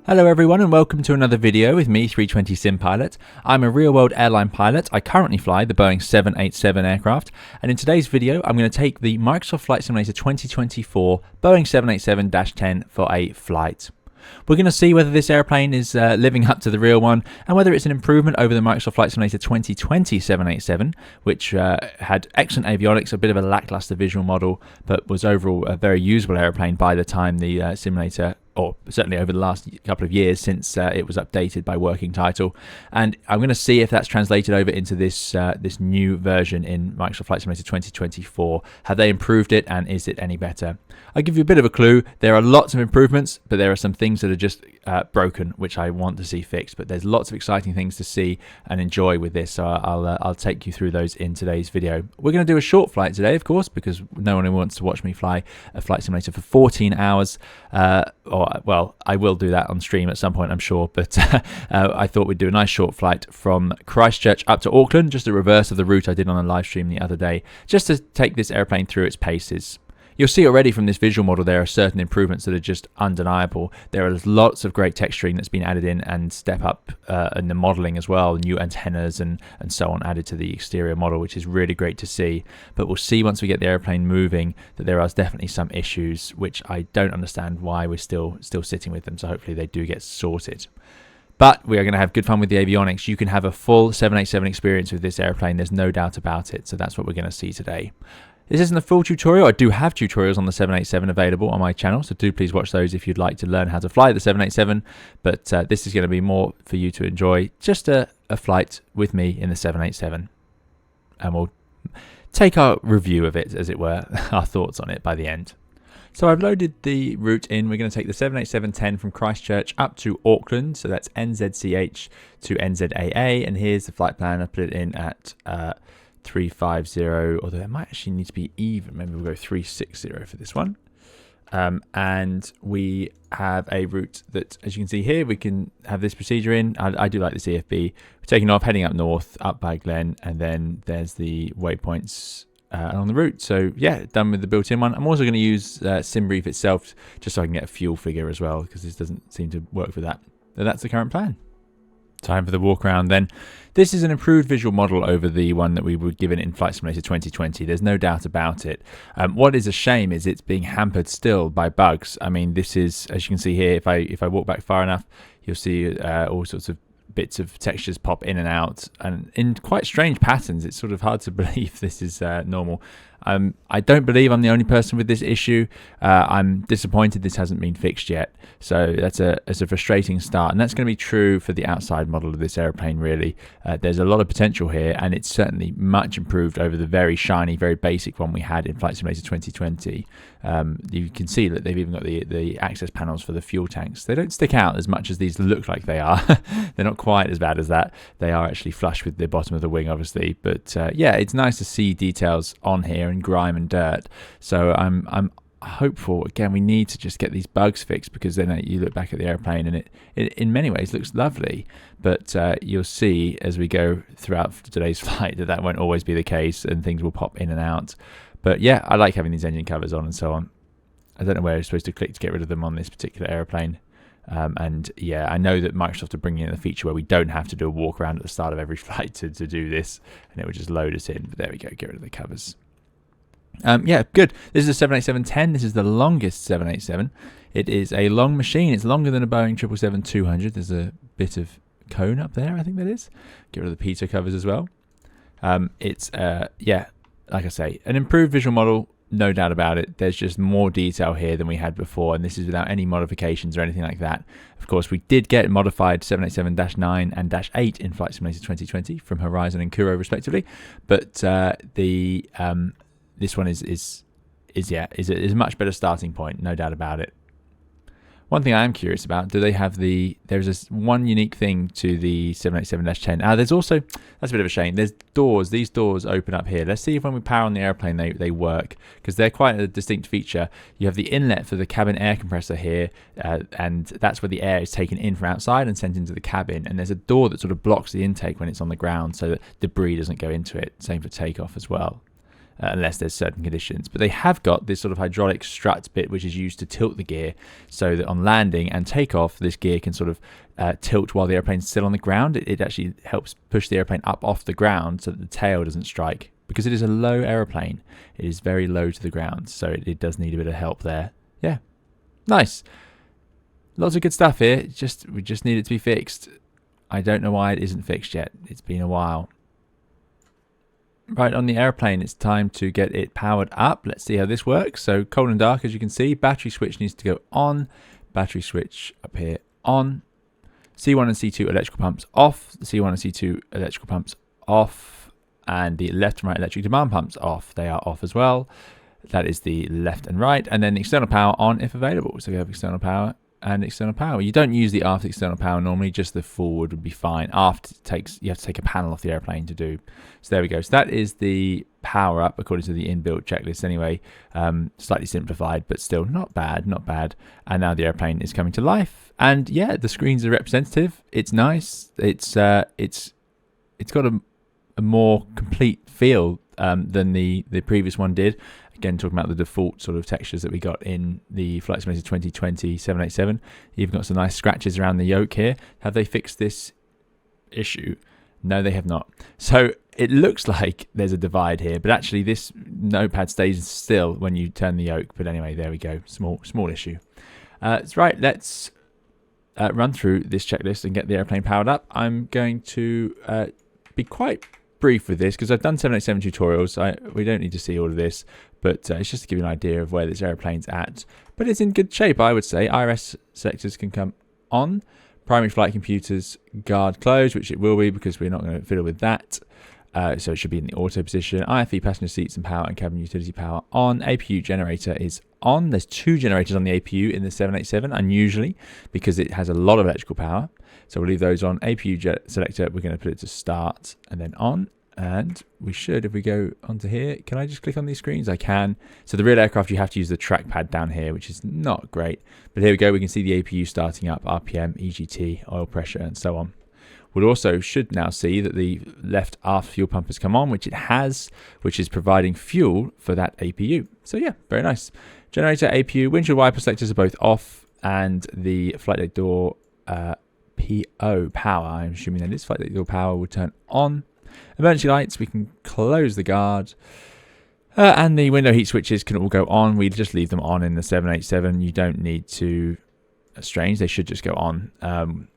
Hello everyone and welcome to another video with me, 320 Sim Pilot. I'm a real-world airline pilot. I currently fly the Boeing 787 aircraft, and in today's video I'm going to take the Microsoft Flight Simulator 2024 Boeing 787-10 for a flight. We're going to see whether this airplane is living up to the real one and whether it's an improvement over the Microsoft Flight Simulator 2020 787, which had excellent avionics, a bit of a lackluster visual model, but was overall a very usable airplane by the time the simulator, or certainly over the last couple of years since it was updated by working title. And I'm going to see if that's translated over into this this new version in Microsoft Flight Simulator 2024. Have they improved it, and is it any better? I'll give you a bit of a clue. There are lots of improvements, but there are some things that are just broken, which I want to see fixed. But there's lots of exciting things to see and enjoy with this, so I'll take you through those in today's video. We're going to do a short flight today, of course, because no one wants to watch me fly a flight simulator for 14 hours. Well, I will do that on stream at some point, I'm sure, but I thought we'd do a nice short flight from Christchurch up to Auckland, just the reverse of the route I did on a live stream the other day, just to take this airplane through its paces. You'll see already from this visual model there are certain improvements that are just undeniable. There are lots of great texturing that's been added in and step up in the modeling as well, new antennas and so on added to the exterior model, which is really great to see. But we'll see once we get the airplane moving that there are definitely some issues which I don't understand why we're still sitting with them, so hopefully they do get sorted. But we are going to have good fun with the avionics. You can have a full 787 experience with this airplane, there's no doubt about it, so that's what we're going to see today. This isn't a full tutorial. I do have tutorials on the 787 available on my channel, so do please watch those if you'd like to learn how to fly the 787. But this is going to be more for you to enjoy, just a flight with me in the 787. And we'll take our review of it, as it were, our thoughts on it by the end. So I've loaded the route in. We're going to take the 787-10 from Christchurch up to Auckland. So that's NZCH to NZAA. And here's the flight plan. I put it in at 350, although it might actually need to be even. Maybe we'll go 360 for this one. And we have a route that, as you can see here, we can have this procedure in. I do like the CFB. We're taking off, heading up north, up by Glen, and then there's the waypoints along the route. So yeah, done with the built-in one. I'm also going to use SimBrief itself, just so I can get a fuel figure as well, because this doesn't seem to work for that. So that's the current plan. Time for the walk around then. This is an improved visual model over the one that we were given in Flight Simulator 2020. There's no doubt about it. What is a shame is it's being hampered still by bugs. I mean, this is, as you can see here, if I walk back far enough, you'll see all sorts of bits of textures pop in and out, and in quite strange patterns. It's sort of hard to believe this is normal. I don't believe I'm the only person with this issue. I'm disappointed this hasn't been fixed yet. So that's a frustrating start, and that's going to be true for the outside model of this airplane, really. There's a lot of potential here, and it's certainly much improved over the very shiny, very basic one we had in Flight Simulator 2020. You can see that they've even got the access panels for the fuel tanks. They don't stick out as much as these look like they are. They're not quite as bad as that. They are actually flush with the bottom of the wing, obviously. But yeah, it's nice to see details on here and grime and dirt. So I'm hopeful. Again, we need to just get these bugs fixed, because then you look back at the airplane and it in many ways looks lovely. But you'll see as we go throughout today's flight that won't always be the case, and things will pop in and out. But yeah, I like having these engine covers on and so on. I don't know where you're supposed to click to get rid of them on this particular airplane. And yeah, I know that Microsoft are bringing in a feature where we don't have to do a walk around at the start of every flight to do this, and it would just load us in. But there we go, get rid of the covers. Yeah, good. This is a 787-10. This is the longest 787. It is a long machine. It's longer than a Boeing 777-200. There's a bit of cone up there, I think that is. Get rid of the pitot covers as well. It's yeah, like I say, an improved visual model, no doubt about it. There's just more detail here than we had before, and this is without any modifications or anything like that. Of course, we did get modified 787-9 and -8 in Flight Simulator 2020 from Horizon and Kuro respectively, but this one is a much better starting point, no doubt about it. One thing I am curious about, do they have there's this one unique thing to the 787-10. There's also, that's a bit of a shame, there's doors. These doors open up here. Let's see if when we power on the airplane they work, because they're quite a distinct feature. You have the inlet for the cabin air compressor here, and that's where the air is taken in from outside and sent into the cabin. And there's a door that sort of blocks the intake when it's on the ground so that debris doesn't go into it. Same for takeoff as well. unless there's certain conditions. But they have got this sort of hydraulic strut bit which is used to tilt the gear, so that on landing and takeoff this gear can sort of tilt while the airplane's still on the ground. It actually helps push the airplane up off the ground so that the tail doesn't strike, because it is a low aeroplane. It is very low to the ground, so it does need a bit of help there. Yeah, nice. Lots of good stuff here. We just need it to be fixed. I don't know why it isn't fixed yet. It's been a while. Right, on the airplane, it's time to get it powered up. Let's see how this works. So cold and dark, as you can see, battery switch needs to go on. Battery switch up here on. C1 and C2 electrical pumps off. The C1 and C2 electrical pumps off. And the left and right electric demand pumps off. They are off as well. That is the left and right. And then the external power on if available. So we have external power and external power. You don't use the aft external power normally, just the forward would be fine. Aft you have to take a panel off the airplane to do. So there we go. So that is the power up according to the inbuilt checklist anyway. Slightly simplified, but still not bad, not bad. And now the airplane is coming to life. And yeah, the screens are representative. It's nice. It's got a more complete feel than the previous one did. Again, talking about the default sort of textures that we got in the Flight Simulator 2020 787. You've got some nice scratches around the yoke here. Have they fixed this issue? No, they have not. So it looks like there's a divide here, but actually this notepad stays still when you turn the yoke. But anyway, there we go. Small issue. That's right. Let's run through this checklist and get the airplane powered up. I'm going to be quite brief with this because I've done 787 tutorials. We don't need to see all of this, but it's just to give you an idea of where this airplane's at. But it's in good shape, I would say. IRS selectors can come on. Primary flight computers guard closed, which it will be because we're not going to fiddle with that. So it should be in the auto position. IFE passenger seats and power and cabin utility power on. APU generator is on. There's 2 generators on the APU in the 787, unusually, because it has a lot of electrical power. So we'll leave those on. APU selector, we're going to put it to start and then on. And we should, if we go onto here, can I just click on these screens? I can. So the real aircraft, you have to use the trackpad down here, which is not great. But here we go. We can see the APU starting up, RPM, EGT, oil pressure, and so on. We'll also should now see that the left aft fuel pump has come on, which it has, which is providing fuel for that APU. So yeah, very nice. Generator, APU, windshield wiper selectors are both off, and the flight deck door PO power, I'm assuming that is flight deck door power, will turn on. Emergency lights, we can close the guard. And the window heat switches can all go on. We just leave them on in the 787. You don't need to... Strange, they should just go on.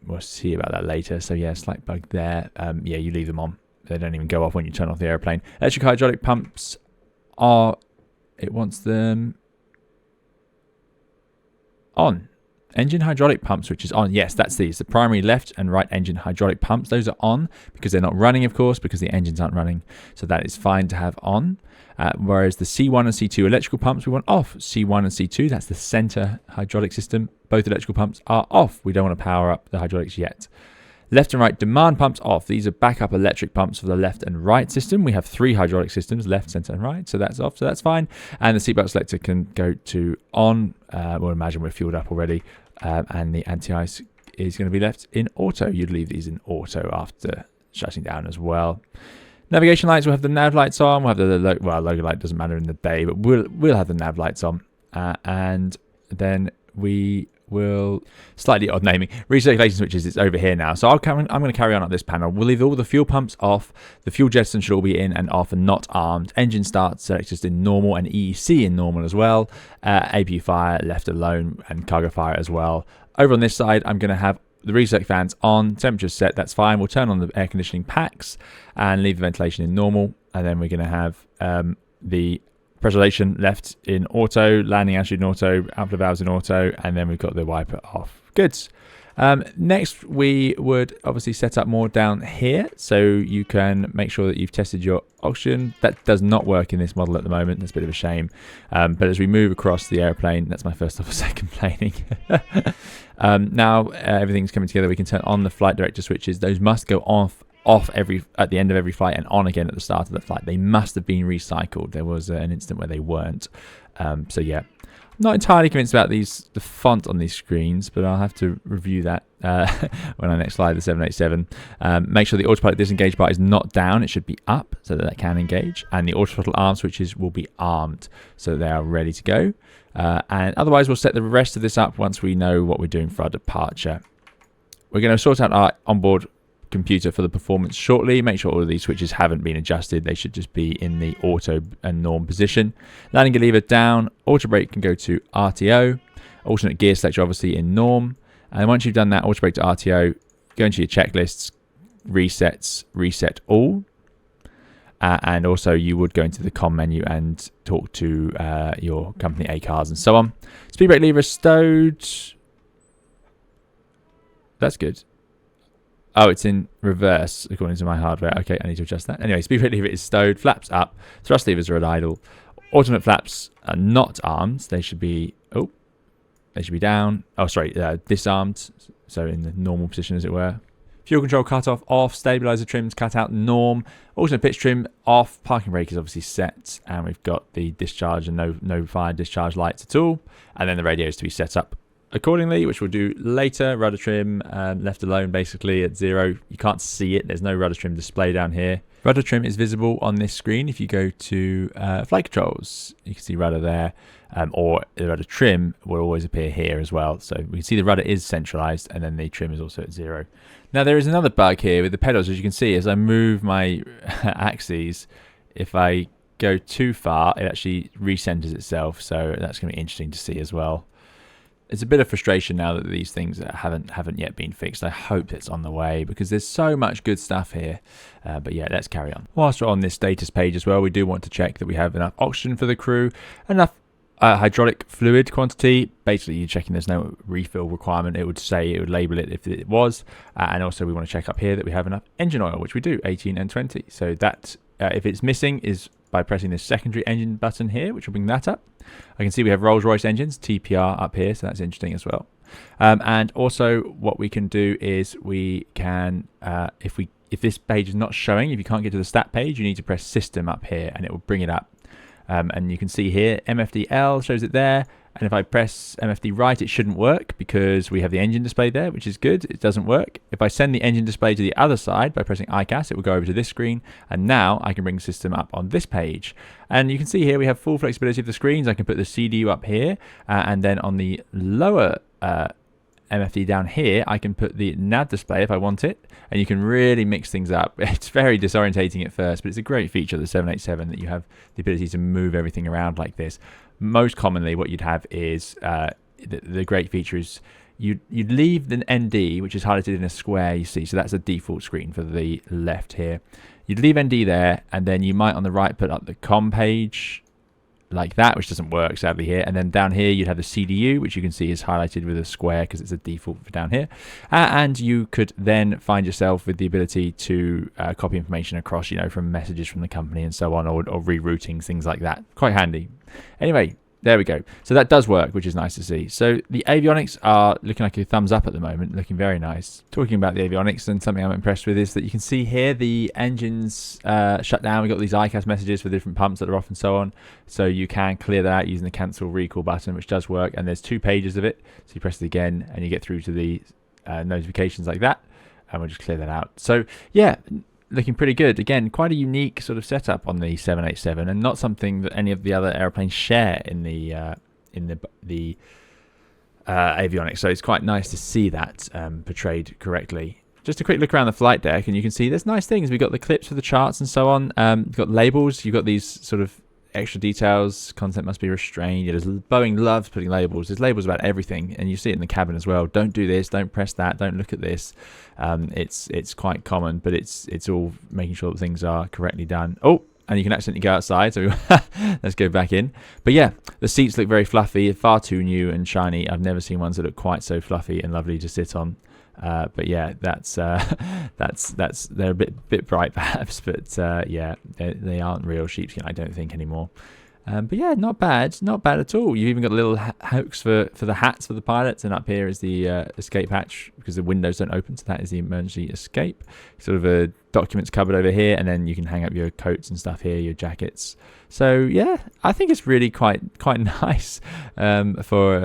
We'll see about that later. So yeah, slight bug there. Yeah, you leave them on. They don't even go off when you turn off the airplane. Electric hydraulic pumps are... It wants them... on. Engine hydraulic pump switch is on. Yes, that's these. The primary left and right engine hydraulic pumps. Those are on because they're not running, of course, because the engines aren't running. So that is fine to have on. Whereas the C1 and C2 electrical pumps, we want off. C1 and C2, that's the center hydraulic system. Both electrical pumps are off. We don't want to power up the hydraulics yet. Left and right demand pumps off. These are backup electric pumps for the left and right system. We have 3 hydraulic systems, left, center, and right. So that's off. So that's fine. And the seatbelt selector can go to on. We'll imagine we're fueled up already. And the anti-ice is going to be left in auto. You'd leave these in auto after shutting down as well. Navigation lights, we'll have the nav lights on. We'll have the logo light doesn't matter in the day, but we'll have the nav lights on. And then we will, slightly odd naming, recirculation switches, it's over here now. So I'm going to carry on at this panel. We'll leave all the fuel pumps off. The fuel jettison should all be in and off and not armed. Engine start selectors in normal and EEC in normal as well. APU fire left alone and cargo fire as well. Over on this side, I'm going to have the recirc fans on, temperature set, that's fine. We'll turn on the air conditioning packs and leave the ventilation in normal. And then we're going to have the pressurization left in auto, landing altitude in auto, outflow valves in auto, and then we've got the wiper off. Good. Next, we would obviously set up more down here, so you can make sure that you've tested your oxygen. That does not work in this model at the moment. That's a bit of a shame. But as we move across the airplane, that's my first off a second planing. Now everything's coming together. We can turn on the flight director switches. Those must go off at the end of every flight and on again at the start of the flight. They must have been recycled. There was an instant where they weren't. So yeah, Not entirely convinced about the font on these screens, but I'll have to review that when I next fly the 787. Make sure the autopilot disengage bar is not down. It should be up so that can engage. And the autothrottle arm switches will be armed so that they are ready to go. And otherwise, we'll set the rest of this up once we know what we're doing for our departure. We're going to sort out our onboard computer for the performance shortly. Make sure all of these switches haven't been adjusted. They should just be in the auto and norm position. Landing gear lever down. Auto brake can go to RTO. Alternate gear selector obviously in norm. And once you've done that, auto brake to RTO, go into your checklists, resets, reset all. And also you would go into the comm menu and talk to your company ACARS and so on. Speed brake lever is stowed. That's good. Oh, it's in reverse according to my hardware. Okay, I need to adjust that. Anyway, speed brake lever is stowed, flaps up, thrust levers are at idle. Alternate flaps are not armed. They should be down. Oh, sorry, disarmed. So in the normal position, as it were. Fuel control cut off, stabilizer trims cut out, norm. Alternate pitch trim off, parking brake is obviously set, and we've got the discharge and no fire discharge lights at all. And then the radio is to be set up accordingly, which we'll do later. Rudder trim left alone basically at 0. You can't see it. There's no rudder trim display down here. Rudder trim is visible on this screen. If you go to flight controls, you can see rudder there, or the rudder trim will always appear here as well. So we can see the rudder is centralized, and then the trim is also at 0. Now there is another bug here with the pedals. As you can see, as I move my axes, if I go too far, it actually recenters itself. So that's going to be interesting to see as well. It's a bit of frustration now that these things haven't yet been fixed. I hope it's on the way because there's so much good stuff here. But yeah, let's carry on. Whilst we're on this status page as well, we do want to check that we have enough oxygen for the crew, enough hydraulic fluid quantity. Basically, you're checking there's no refill requirement. It would label it if it was. And also we want to check up here that we have enough engine oil, which we do, 18 and 20. So that, if it's missing, is by pressing this secondary engine button here, which will bring that up. I can see we have Rolls-Royce engines, TPR up here, so that's interesting as well. And also what we can do is we can, if this page is not showing, if you can't get to the stat page, you need to press system up here and it will bring it up. And you can see here, MFDL shows it there. And if I press MFD right, it shouldn't work because we have the engine display there, which is good. It doesn't work. If I send the engine display to the other side by pressing ICAS, it will go over to this screen. And now I can bring system up on this page. And you can see here we have full flexibility of the screens. I can put the CDU up here. And then on the lower MFD down here, I can put the nav display if I want it, and you can really mix things up. It's very disorientating at first, but it's a great feature of the 787 that you have the ability to move everything around like this. Most commonly what you'd have is the great feature is you'd leave the ND, which is highlighted in a square, you see, so that's a default screen for the left here. You'd leave ND there, and then you might on the right put up the COM page like that, which doesn't work sadly here. And then down here you'd have the CDU, which you can see is highlighted with a square because it's a default for down here. And you could then find yourself with the ability to copy information across, from messages from the company and so on, or rerouting, things like that. Quite handy. Anyway, there we go. So that does work, which is nice to see. So the avionics are looking like a thumbs up at the moment, looking very nice. Talking about the avionics, and something I'm impressed with is that you can see here the engines shut down. We've got these ICAS messages for different pumps that are off and so on. So you can clear that out using the cancel recall button, which does work. And there's 2 pages of it. So you press it again and you get through to the notifications like that. And we'll just clear that out. So yeah, looking pretty good. Again, quite a unique sort of setup on the 787, and not something that any of the other airplanes share in the avionics. So it's quite nice to see that portrayed correctly. Just a quick look around the flight deck, and you can see there's nice things. We've got the clips for the charts and so on. You've got labels. You've got these sort of extra details. Content must be restrained. Boeing loves putting labels. There's labels about everything, and you see it in the cabin as well. Don't do this. Don't press that. Don't look at this. It's quite common, but it's all making sure that things are correctly done. Oh, and you can accidentally go outside, so let's go back in. But yeah, the seats look very fluffy, far too new and shiny. I've never seen ones that look quite so fluffy and lovely to sit on. But yeah, that's they're a bit bright perhaps, but yeah, they aren't real sheepskin, I don't think, anymore. But yeah, not bad at all. You've even got little hooks for the hats for the pilots, and up here is the escape hatch because the windows don't open, so that is the emergency escape. Sort of a documents cupboard over here, and then you can hang up your coats and stuff here, your jackets. So yeah, I think it's really quite nice for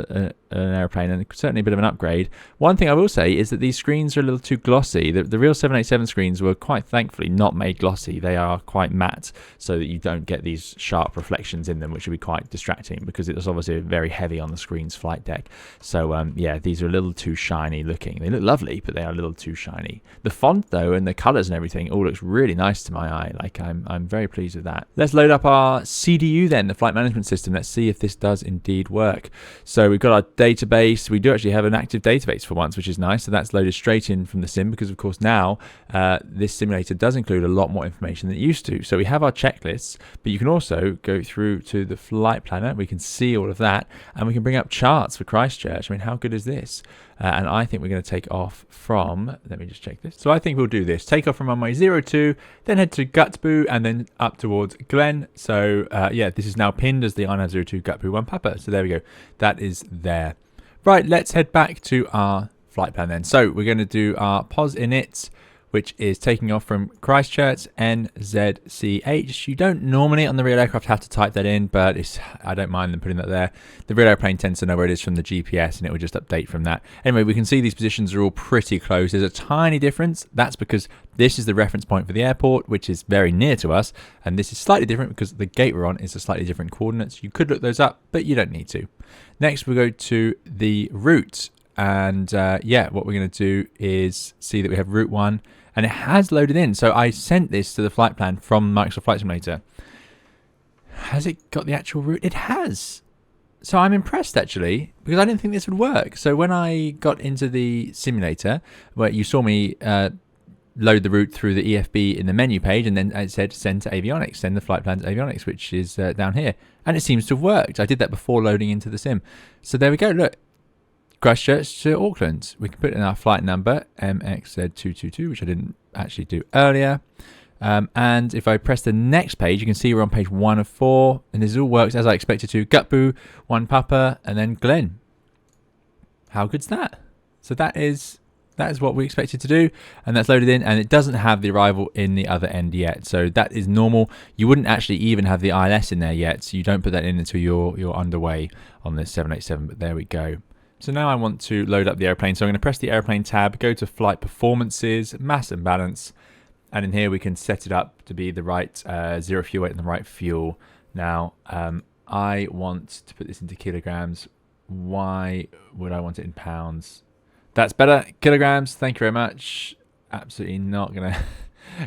an airplane, and certainly a bit of an upgrade. One thing I will say is that these screens are a little too glossy. The real 787 screens were quite thankfully not made glossy. They are quite matte, so that you don't get these sharp reflections in them, which would be quite distracting because it's obviously very heavy on the screen's flight deck. So yeah, these are a little too shiny looking. They look lovely, but they are a little too shiny. The font though, and the colours and everything all looks really nice to my eye. Like I'm very pleased with that. Let's load up our CDU then, the flight management system. Let's see if this does indeed work. So we've got our database. We do actually have an active database for once, which is nice. So that's loaded straight in from the sim, because of course now this simulator does include a lot more information than it used to. So we have our checklists, but you can also go through to the flight planner. We can see all of that, and we can bring up charts for Christchurch. I mean, how good is this? And I think we're going to take off from, let me just check this. So I think we'll do this. Take off from runway 02, then head to Gutboo, and then up towards Glen. So yeah, this is now pinned as the I-902 Gutboo 1 Papa. So there we go. That is there. Right, let's head back to our flight plan then. So we're going to do our POS init, which is taking off from Christchurch NZCH. You don't normally on the real aircraft have to type that in, but I don't mind them putting that there. The real airplane tends to know where it is from the GPS, and it will just update from that. Anyway, we can see these positions are all pretty close. There's a tiny difference. That's because this is the reference point for the airport, which is very near to us, and this is slightly different because the gate we're on is a slightly different coordinates. You could look those up, but you don't need to. Next, we go to the route, and yeah, what we're going to do is see that we have route 1. And it has loaded in. So I sent this to the flight plan from Microsoft Flight Simulator. Has it got the actual route? It has. So I'm impressed actually, because I didn't think this would work. So when I got into the simulator, where you saw me load the route through the EFB in the menu page, and then it said send to Avionics, send the flight plan to Avionics, which is down here. And it seems to have worked. I did that before loading into the sim. So there we go, look. Christchurch to Auckland. We can put in our flight number, MXZ222, which I didn't actually do earlier. And if I press the next page, you can see we're on page 1 of 4. And this all works as I expected to. Gutboo, 1 Papa, and then Glen. How good's that? So that is what we expected to do. And that's loaded in. And it doesn't have the arrival in the other end yet. So that is normal. You wouldn't actually even have the ILS in there yet. So you don't put that in until you're underway on this 787. But there we go. So now I want to load up the airplane. So I'm going to press the airplane tab, go to flight performances, mass and balance. And in here we can set it up to be the right zero fuel weight and the right fuel. Now I want to put this into kilograms. Why would I want it in pounds? That's better. Kilograms. Thank you very much. Absolutely not going to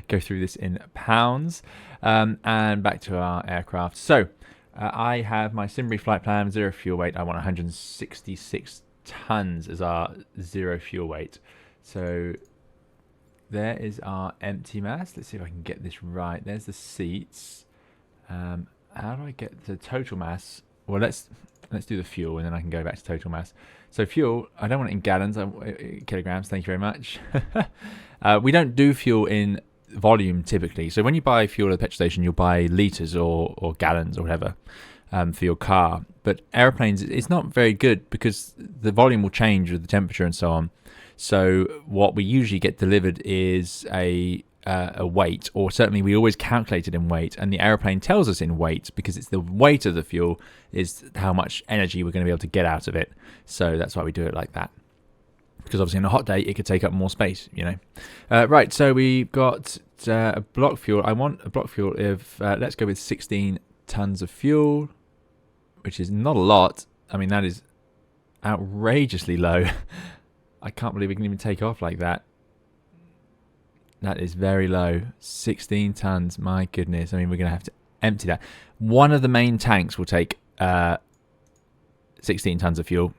go through this in pounds. And back to our aircraft. So I have my Simbury flight plan, zero fuel weight. I want 166 tons as our zero fuel weight. So there is our empty mass. Let's see if I can get this right. There's the seats. How do I get the total mass? Well, let's do the fuel, and then I can go back to total mass. So fuel, I don't want it in gallons, kilograms. Thank you very much. We don't do fuel in volume typically. So when you buy fuel at the petrol station, you'll buy litres or gallons or whatever for your car. But airplanes, it's not very good because the volume will change with the temperature and so on. So what we usually get delivered is a weight, or certainly we always calculate it in weight, and the airplane tells us in weight because it's the weight of the fuel is how much energy we're going to be able to get out of it. So that's why we do it like that. Because obviously on a hot day it could take up more space, you know. Right, so we've got a block fuel. I want a block fuel of, let's go with 16 tons of fuel, which is not a lot. I mean, that is outrageously low. I can't believe we can even take off like that. That is very low. 16 tons, my goodness. I mean, we're going to have to empty that. One of the main tanks will take 16 tons of fuel,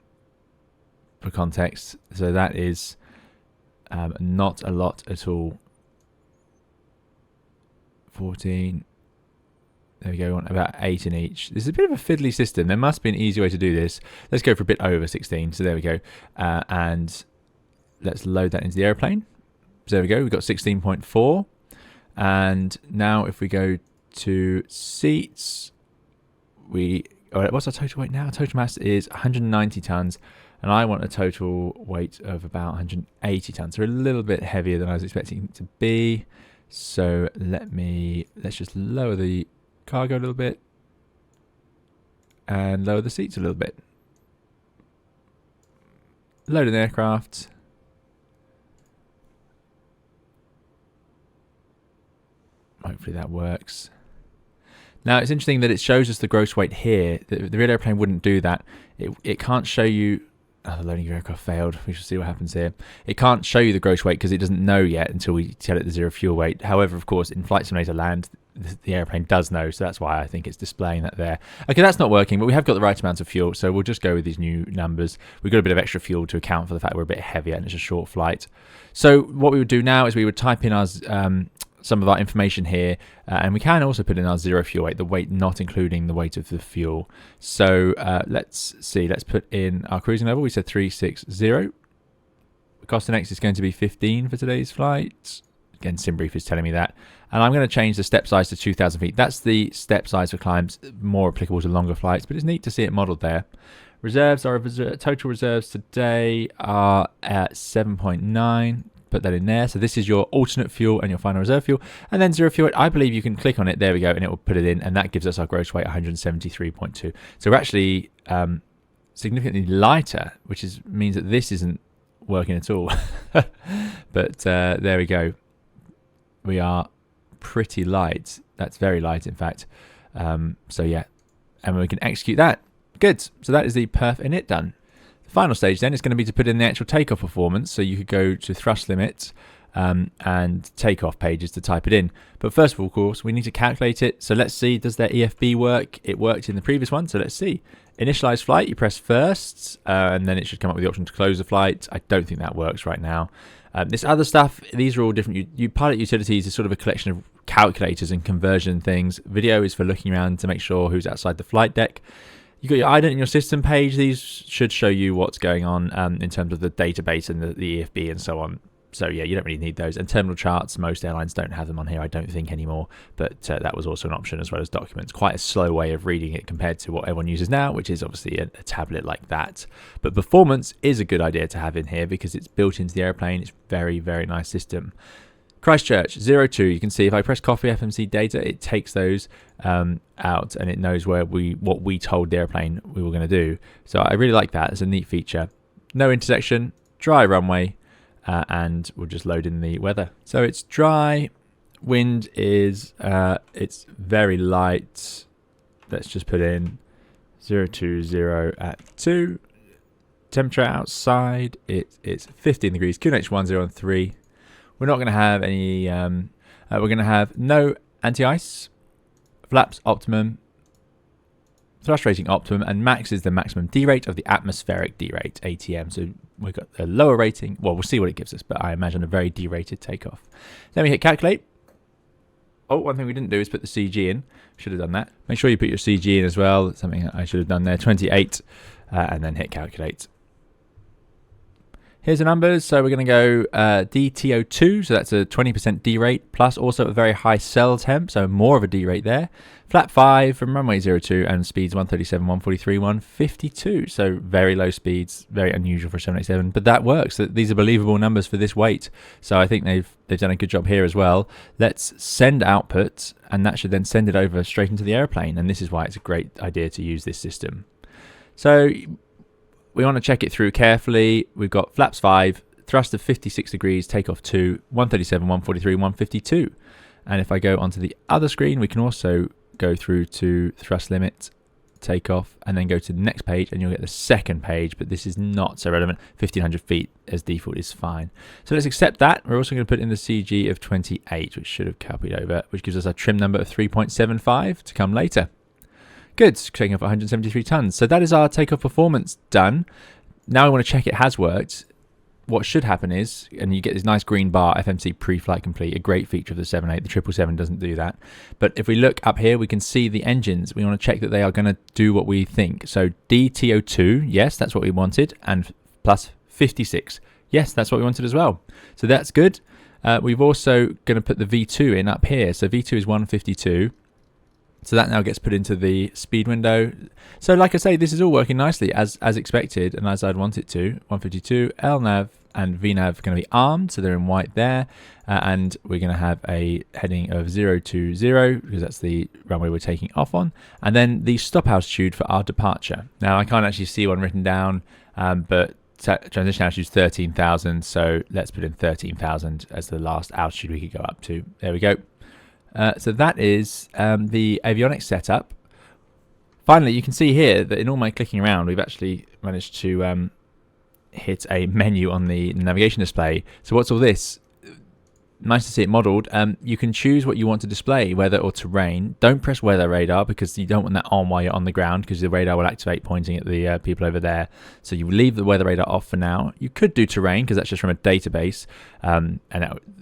for context. So that is not a lot at all. 14. There we go, on about 8 in each. This is a bit of a fiddly system. There must be an easy way to do this. Let's go for a bit over 16. So there we go. And let's load that into the airplane. So there we go. We've got 16.4. And now if we go to seats, what's our total weight now? Total mass is 190 tons. and I want a total weight of about 180 tons, so a little bit heavier than I was expecting it to be. So let's just lower the cargo a little bit and lower the seats a little bit. Load an aircraft. Hopefully that works. Now it's interesting that it shows us the gross weight here. The real airplane wouldn't do that. It can't show you. Oh, the loading of aircraft failed. We shall see what happens here. It can't show you the gross weight because it doesn't know yet until we tell it the zero fuel weight. However, of course, in Flight Simulator Land, the airplane does know, so that's why I think it's displaying that there. Okay, that's not working, but we have got the right amount of fuel, so we'll just go with these new numbers. We've got a bit of extra fuel to account for the fact we're a bit heavier and it's a short flight. So what we would do now is we would type in our some of our information here, and we can also put in our zero fuel weight, the weight not including the weight of the fuel. So let's see, let's put in our cruising level. We said 360. Cost in X is going to be 15 for today's flight. Again, SimBrief is telling me that. And I'm going to change the step size to 2,000 feet. That's the step size for climbs, more applicable to longer flights, but it's neat to see it modeled there. Reserves, our total reserves today are at 7.9. Put that in there. So this is your alternate fuel and your final reserve fuel. And then zero fuel, I believe you can click on it. There we go. And it will put it in. And that gives us our gross weight, 173.2. So we're actually significantly lighter, which means that this isn't working at all. But there we go. We are pretty light. That's very light, in fact. So yeah, and we can execute that. Good. So that is the perf init done. The final stage then is going to be to put in the actual takeoff performance. So you could go to thrust limits and takeoff pages to type it in. But first of all, of course, we need to calculate it. So let's see, does their EFB work? It worked in the previous one. So let's see. Initialize flight, you press first, and then it should come up with the option to close the flight. I don't think that works right now. This other stuff, these are all different. You pilot utilities is sort of a collection of calculators and conversion things. Video is for looking around to make sure who's outside the flight deck. You've got your ident in your system page. These should show you what's going on in terms of the database and the EFB and so on. So yeah, you don't really need those. And terminal charts, most airlines don't have them on here, I don't think, anymore. But that was also an option, as well as documents. Quite a slow way of reading it compared to what everyone uses now, which is obviously a tablet like that. But performance is a good idea to have in here because it's built into the airplane. It's very, very nice system. Christchurch 02. You can see if I press copy FMC data, it takes those out and it knows what we told the airplane we were going to do. So I really like that. It's a neat feature. No intersection, dry runway. And we'll just load in the weather. So it's dry. Wind is it's very light. Let's just put in 020 at 2. Temperature outside it's 15 degrees. QNH 1013. We're not going to have any. We're going to have no anti-ice. Flaps optimum. Thrust rating optimum, and max is the maximum D rate of the atmospheric D rate, ATM. So we've got a lower rating. Well, we'll see what it gives us, but I imagine a very D-rated takeoff. Then we hit calculate. Oh, one thing we didn't do is put the CG in. Should have done that. Make sure you put your CG in as well. Something I should have done there. 28, and then hit calculate. Here's the numbers. So we're going to go DTO2, so that's a 20% D rate, plus also a very high cell temp, so more of a D rate there. Flap 5 from runway 02 and speeds 137, 143, 152. So very low speeds, very unusual for a 787, but that works. These are believable numbers for this weight. So I think they've done a good job here as well. Let's send output, and that should then send it over straight into the airplane. And this is why it's a great idea to use this system. So we want to check it through carefully. We've got flaps 5, thrust of 56 degrees, takeoff 2, 137, 143, 152. And if I go onto the other screen, we can also go through to thrust limit, takeoff, and then go to the next page, and you'll get the second page, but this is not so relevant. 1500 feet as default is fine. So let's accept that. We're also going to put in the CG of 28, which should have copied over, which gives us a trim number of 3.75 to come later. Good, taking off 173 tons. So that is our takeoff performance done. Now I want to check it has worked. What should happen is, and you get this nice green bar, FMC pre-flight complete, a great feature of the 78. The 777 doesn't do that. But if we look up here, we can see the engines. We want to check that they are going to do what we think. So DTO2, yes, that's what we wanted, and plus 56. Yes, that's what we wanted as well. So that's good. We've also going to put the V2 in up here. So V2 is 152. So that now gets put into the speed window. So like I say, this is all working nicely as expected and as I'd want it to. 152, LNAV and VNAV are going to be armed, so they're in white there. And we're going to have a heading of 020 because that's the runway we're taking off on. And then the stop altitude for our departure. Now I can't actually see one written down, but transition altitude is 13,000. So let's put in 13,000 as the last altitude we could go up to. There we go. So that is the avionics setup. Finally, you can see here that in all my clicking around, we've actually managed to hit a menu on the navigation display. So what's all this? Nice to see it modeled. You can choose what you want to display, weather or terrain. Don't press weather radar because you don't want that on while you're on the ground, because the radar will activate pointing at the people over there. So you leave the weather radar off for now. You could do terrain because that's just from a database, and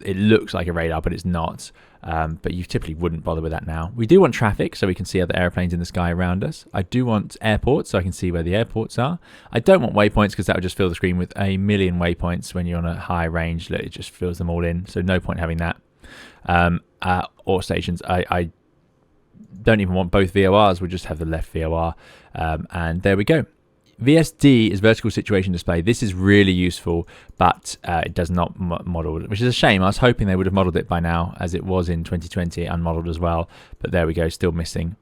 it looks like a radar, but it's not. But you typically wouldn't bother with that now. We do want traffic, so we can see other airplanes in the sky around us. I do want airports, so I can see where the airports are. I don't want waypoints because that would just fill the screen with a million waypoints when you're on a high range. It just fills them all in, so no point having that. Or stations. I don't even want both VORs. We'll just have the left VOR. And there we go. VSD is vertical situation display. This is really useful, but it does not model, which is a shame. I was hoping they would have modeled it by now, as it was in 2020 unmodeled as well. But there we go, still missing.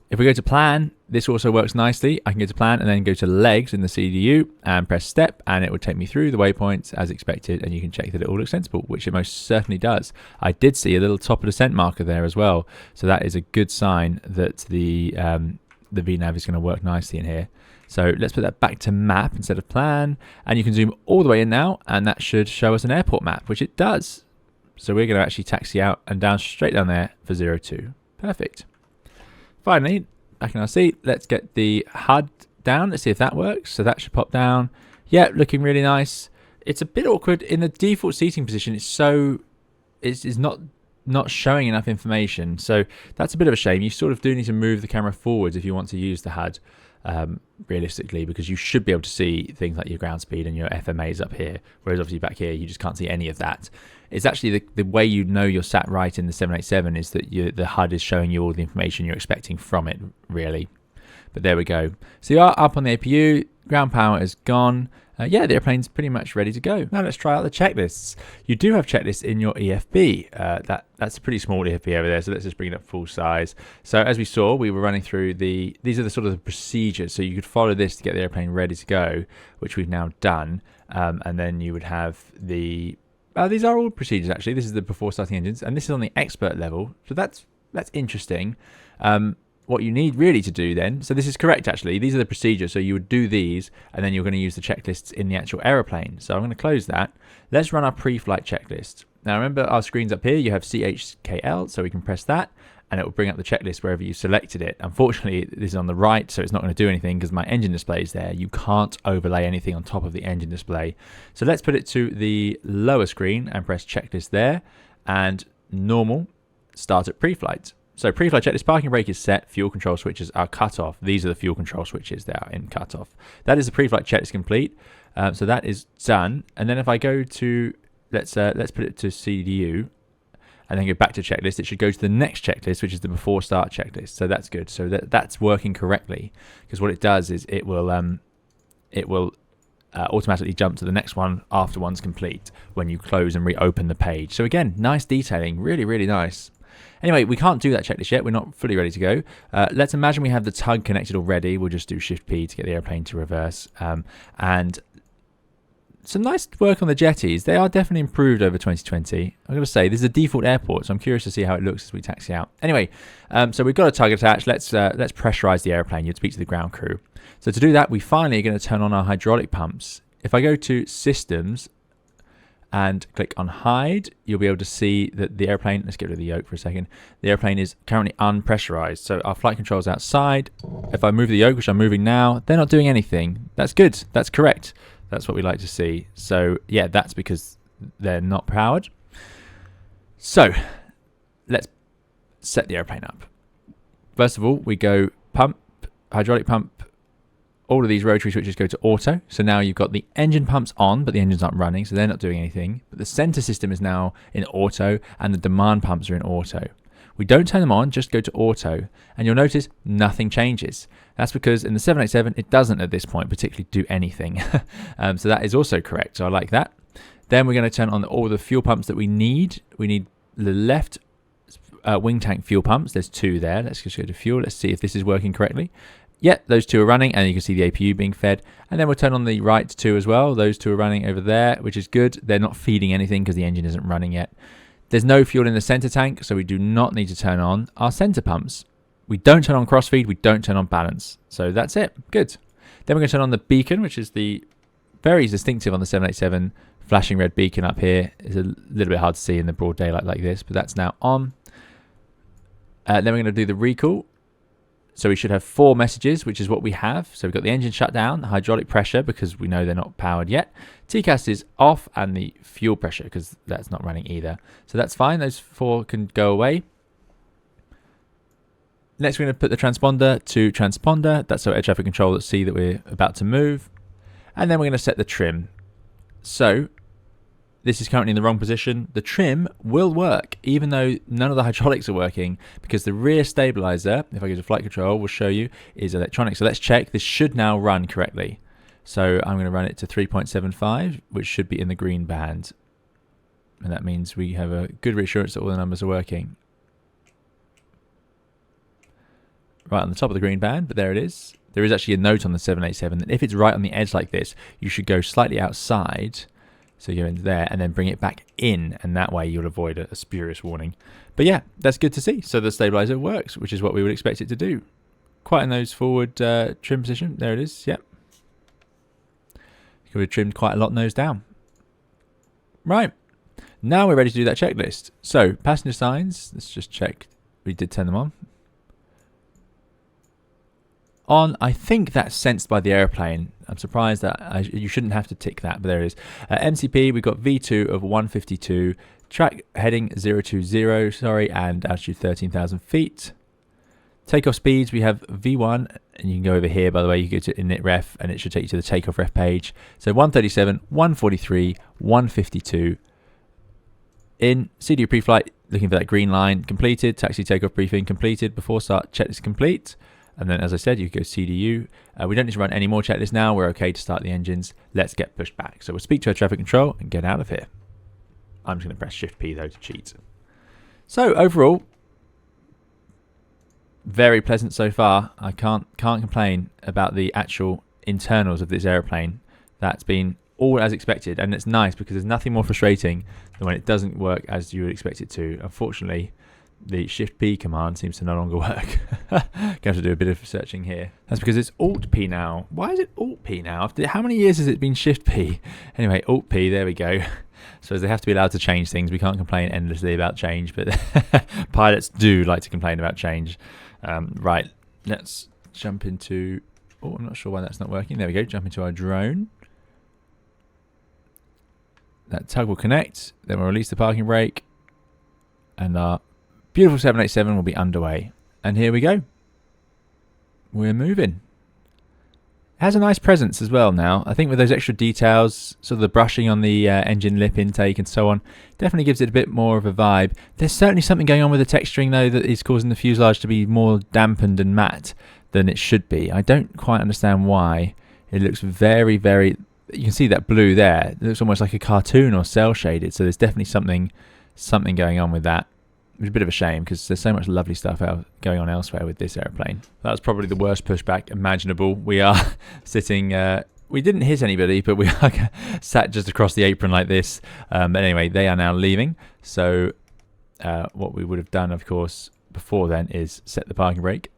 If we go to plan, this also works nicely. I can go to plan and then go to legs in the CDU and press step, and it will take me through the waypoints as expected, and you can check that it all looks sensible, which it most certainly does. I did see a little top of descent marker there as well, so that is a good sign that the VNav is going to work nicely in here. So let's put that back to map instead of plan, and you can zoom all the way in now, and that should show us an airport map, which it does. So we're going to actually taxi out and down straight down there for 02. Perfect. Finally, back in our seat, let's get the HUD down. Let's see if that works. So that should pop down. Yeah, looking really nice. It's a bit awkward in the default seating position. It's not showing enough information. So that's a bit of a shame. You sort of do need to move the camera forwards if you want to use the HUD. Realistically, because you should be able to see things like your ground speed and your FMAs up here, whereas obviously back here you just can't see any of that. It's actually the way you know you're sat right in the 787 is that the HUD is showing you all the information you're expecting from it, really. But there we go. So you are up on the APU, ground power is gone. Yeah, the airplane's pretty much ready to go. Now let's try out the checklists. You do have checklists in your EFB. That's a pretty small EFB over there, so let's just bring it up full size. So as we saw, we were running through these are the sort of the procedures. So you could follow this to get the airplane ready to go, which we've now done. And then you would have these are all procedures actually. This is the before starting engines, and this is on the expert level. So that's interesting. What you need really to do then, so this is correct actually, these are the procedures, so you would do these and then you're going to use the checklists in the actual aeroplane. So I'm going to close that. Let's run our pre-flight checklist. Now remember our screens up here, you have CHKL, so we can press that and it will bring up the checklist wherever you selected it. Unfortunately, this is on the right, so it's not going to do anything because my engine display is there. You can't overlay anything on top of the engine display. So let's put it to the lower screen and press checklist there, and normal, start at pre-flight. So pre-flight checklist, parking brake is set, fuel control switches are cut off. These are the fuel control switches that are in cut off. That is the pre-flight checklist complete. So that is done. And then if I go to, let's put it to CDU and then go back to checklist, it should go to the next checklist, which is the before start checklist. So that's good. So that's working correctly, because what it does is it will automatically jump to the next one after one's complete when you close and reopen the page. So again, nice detailing, really, really nice. Anyway, we can't do that checklist yet. We're not fully ready to go. Let's imagine we have the tug connected already. We'll just do Shift P to get the airplane to reverse. And some nice work on the jetties. They are definitely improved over 2020. I'm going to say this is a default airport, so I'm curious to see how it looks as we taxi out. Anyway, so we've got a tug attached. Let's pressurize the airplane. You'd speak to the ground crew. So to do that, we finally are going to turn on our hydraulic pumps. If I go to Systems and click on hide, you'll be able to see that the airplane, let's get rid of the yoke for a second, the airplane is currently unpressurized. So our flight control is outside. If I move the yoke, which I'm moving now, they're not doing anything. That's good. That's correct. That's what we like to see. So yeah, that's because they're not powered. So let's set the airplane up. First of all, we go pump, hydraulic pump. All of these rotary switches go to auto. So now you've got the engine pumps on, but the engines aren't running, so they're not doing anything. But the center system is now in auto, and the demand pumps are in auto. We don't turn them on, just go to auto, and you'll notice nothing changes. That's because in the 787 it doesn't at this point particularly do anything. So that is also correct, so I like that. Then we're going to turn on all the fuel pumps that we need. We need the left wing tank fuel pumps. There's 2 there. Let's just go to fuel. Let's see if this is working correctly. Yeah, those 2 are running, and you can see the APU being fed. And then we'll turn on the right 2 as well. Those 2 are running over there, which is good. They're not feeding anything because the engine isn't running yet. There's no fuel in the center tank, so we do not need to turn on our center pumps. We don't turn on crossfeed, we don't turn on balance. So that's it. Good. Then we're going to turn on the beacon, which is the very distinctive on the 787 flashing red beacon up here. It's a little bit hard to see in the broad daylight like this, but that's now on. Then we're going to do the recall. So we should have 4 messages, which is what we have. So we've got the engine shut down, the hydraulic pressure, because we know they're not powered yet. TCAS is off, and the fuel pressure, because that's not running either. So that's fine. Those 4 can go away. Next, we're going to put the transponder to transponder. That's our air traffic control see that we're about to move. And then we're going to set the trim. So this is currently in the wrong position. The trim will work, even though none of the hydraulics are working, because the rear stabilizer, if I go to flight control, will show you, is electronic. So let's check. This should now run correctly. So I'm going to run it to 3.75, which should be in the green band. And that means we have a good reassurance that all the numbers are working. Right on the top of the green band, but there it is. There is actually a note on the 787 that if it's right on the edge like this, you should go slightly outside. So you go into there and then bring it back in, and that way you'll avoid a spurious warning. But yeah, that's good to see. So the stabilizer works, which is what we would expect it to do. Quite a nose forward trim position. There it is. Yep. We've trimmed quite a lot nose down. Right. Now we're ready to do that checklist. So passenger signs. Let's just check. We did turn them on. I think that's sensed by the airplane. I'm surprised that you shouldn't have to tick that, but there it is. MCP, we've got V2 of 152, track heading 020, and altitude 13,000 feet. Takeoff speeds, we have V1, and you can go over here, by the way, you go to init ref, and it should take you to the takeoff ref page. So 137, 143, 152. In CDU pre-flight, looking for that green line, completed. Taxi takeoff briefing, completed. Before start, checklist complete. And then, as I said, you go CDU. We don't need to run any more checklists now. We're okay to start the engines. Let's get pushed back. So we'll speak to our traffic control and get out of here. I'm just going to press Shift P, though, to cheat. So, overall, very pleasant so far. I can't complain about the actual internals of this airplane. That's been all as expected. And it's nice because there's nothing more frustrating than when it doesn't work as you would expect it to. Unfortunately, the Shift P command seems to no longer work. Gonna have to do a bit of searching here. That's because it's Alt P now. Why is it Alt P now? How many years has it been Shift P? Anyway, Alt P, there we go. So they have to be allowed to change things. We can't complain endlessly about change, but pilots do like to complain about change. Right, let's jump into... Oh, I'm not sure why that's not working. There we go, jump into our drone. That tug will connect, then we'll release the parking brake, and our beautiful 787 will be underway. And here we go. We're moving. It has a nice presence as well now. I think with those extra details, sort of the brushing on the engine lip intake and so on, definitely gives it a bit more of a vibe. There's certainly something going on with the texturing though that is causing the fuselage to be more dampened and matte than it should be. I don't quite understand why. It looks very, very... You can see that blue there. It looks almost like a cartoon or cell shaded. So there's definitely something going on with that. It's a bit of a shame because there's so much lovely stuff going on elsewhere with this airplane. That was probably the worst pushback imaginable. We are sitting... we didn't hit anybody, but we are sat just across the apron like this. But anyway, they are now leaving. So what we would have done, of course, before then is set the parking brake,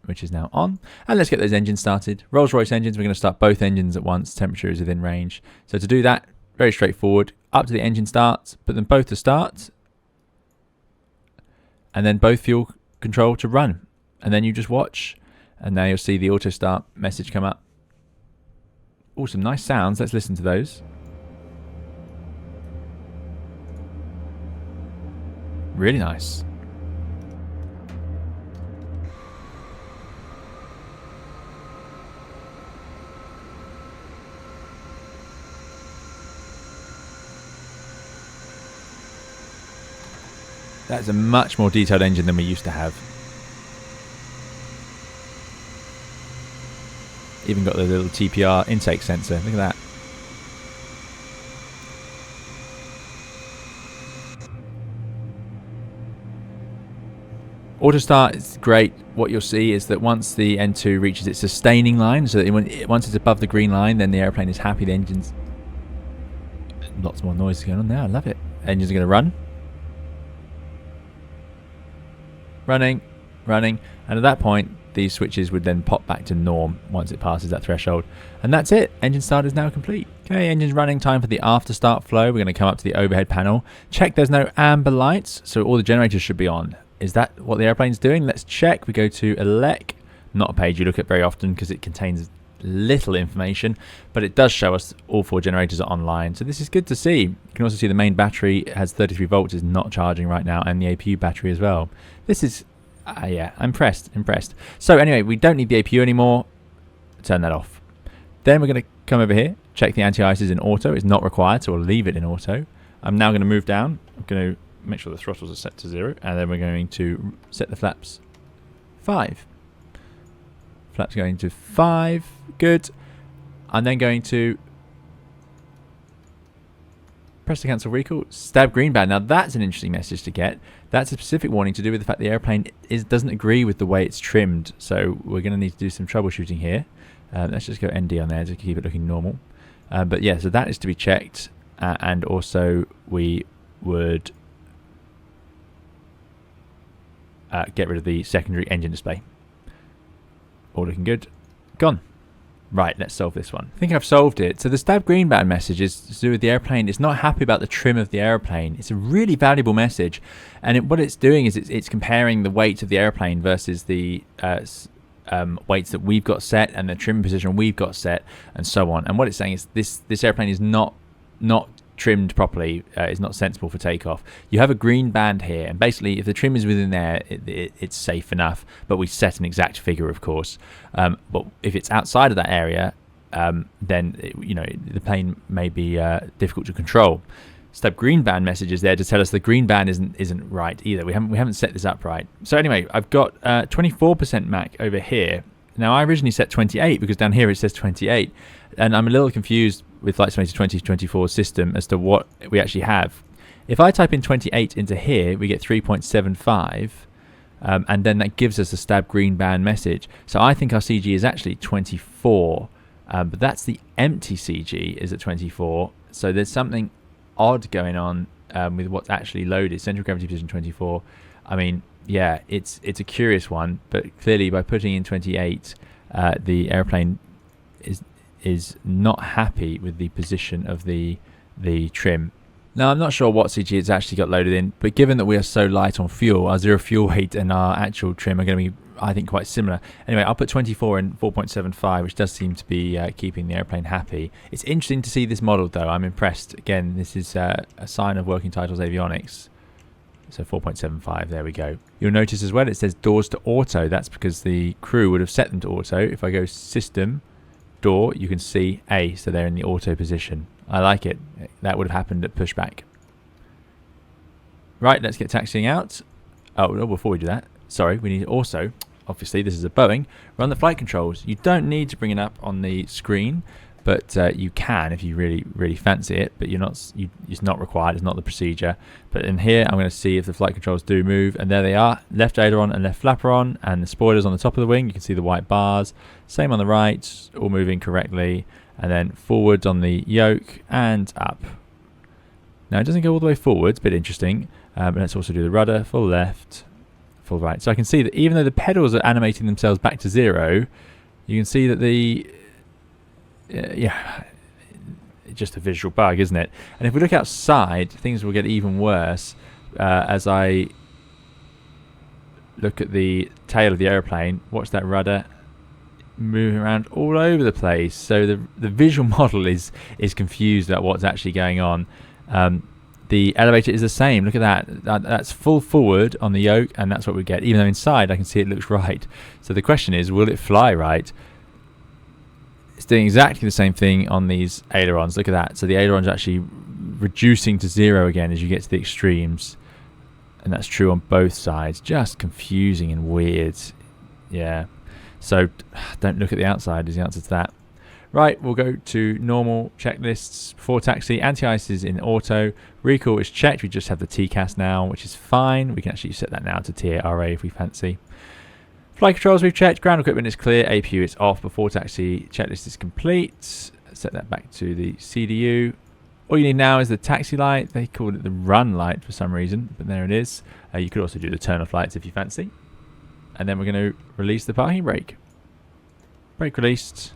which is now on. And let's get those engines started. Rolls-Royce engines, we're going to start both engines at once. Temperature is within range. So to do that, very straightforward. Up to the engine start, put them both to start. And then both fuel control to run. And then you just watch. And now you'll see the auto start message come up. Oh, some nice sounds. Let's listen to those. Really nice. That's a much more detailed engine than we used to have. Even got the little TPR intake sensor. Look at that. Auto start is great. What you'll see is that once the N2 reaches its sustaining line, so that once it's above the green line, then the airplane is happy. The engine's... Lots more noise going on now. I love it. Engines are going to run. Running. And at that point, these switches would then pop back to norm once it passes that threshold. And that's it. Engine start is now complete. Okay, engine's running. Time for the after start flow. We're going to come up to the overhead panel. Check there's no amber lights, so all the generators should be on. Is that what the airplane's doing? Let's check. We go to elec, not a page you look at very often because it contains little information, but it does show us all 4 generators are online. So this is good to see. You can also see the main battery has 33 volts, is not charging right now, and the APU battery as well. This is, yeah, impressed. So anyway, we don't need the APU anymore. Turn that off. Then we're going to come over here, check the anti-ice is in auto. It's not required, so we'll leave it in auto. I'm now going to move down. I'm going to make sure the throttles are set to 0, and then we're going to set the flaps 5. Flaps going to 5. Good. I'm then going to press to cancel recall. Stab green band. Now that's an interesting message to get. That's a specific warning to do with the fact the airplane doesn't agree with the way it's trimmed. So we're going to need to do some troubleshooting here. Let's just go ND on there to keep it looking normal. But yeah, so that is to be checked. And also we would get rid of the secondary engine display. All looking good. Gone. Right, let's solve this one. I think I've solved it. So the stab green band message is to do with the airplane. It's not happy about the trim of the airplane. It's a really valuable message. And what it's doing is it's comparing the weight of the airplane versus the weights that we've got set and the trim position we've got set and so on. And what it's saying is this airplane is not trimmed properly, is not sensible for takeoff. You have a green band here, and basically if the trim is within there, it's safe enough, but we set an exact figure, of course. But if it's outside of that area, then the plane may be difficult to control. Stab green band message is there to tell us the green band isn't right either. We haven't set this up right. So anyway, I've got 24% Mach over here. Now I originally set 28 because down here it says 28, and I'm a little confused with Flight Simulator 2024 system as to what we actually have. If I type in 28 into here, we get 3.75, and then that gives us a stab green band message. So I think our CG is actually 24, but that's the empty CG is at 24. So there's something odd going on with what's actually loaded. Central gravity position 24. I mean, yeah, it's a curious one, but clearly by putting in 28, the airplane is not happy with the position of the trim. Now, I'm not sure what CG it's actually got loaded in, but given that we are so light on fuel, our zero fuel weight and our actual trim are going to be, I think, quite similar. Anyway, I'll put 24 in 4.75, which does seem to be keeping the airplane happy. It's interesting to see this model, though. I'm impressed. Again, this is a sign of working titles avionics. So 4.75, there we go. You'll notice as well it says doors to auto. That's because the crew would have set them to auto. If I go system, door, you can see A, so they're in the auto position. I like it. That would have happened at pushback. Right, let's get taxiing out. Oh, before we do that, sorry, we need to also, obviously this is a Boeing, run the flight controls. You don't need to bring it up on the screen, but you can if you really fancy it, but it's not required. It's not the procedure. But in here I'm going to see if the flight controls do move, and there they are. Left aileron and left flapper on, and the spoilers on the top of the wing. You can see the white bars. Same on the right, all moving correctly, and then forwards on the yoke and up. Now it doesn't go all the way forwards, a bit interesting, but let's also do the rudder, full left, full right. So I can see that even though the pedals are animating themselves back to 0, you can see that yeah, it's just a visual bug, isn't it? And if we look outside, things will get even worse as I look at the tail of the airplane. Watch that rudder moving around all over the place. So the visual model is confused about what's actually going on. The elevator is the same. Look at that. That's full forward on the yoke, and that's what we get. Even though inside I can see it looks right. So the question is, will it fly right? It's doing exactly the same thing on these ailerons. Look at that. So the ailerons are actually reducing to 0 again as you get to the extremes. And that's true on both sides. Just confusing and weird. Yeah. So don't look at the outside is the answer to that. Right, we'll go to normal checklists. Before taxi, anti-ice is in auto. Recall is checked. We just have the TCAS now, which is fine. We can actually set that now to TARA if we fancy. Flight controls we've checked. Ground equipment is clear. APU is off. Before taxi, checklist is complete. Set that back to the CDU. All you need now is the taxi light. They called it the run light for some reason, but there it is. You could also do the turn off lights if you fancy. And then we're going to release the parking brake. Brake released.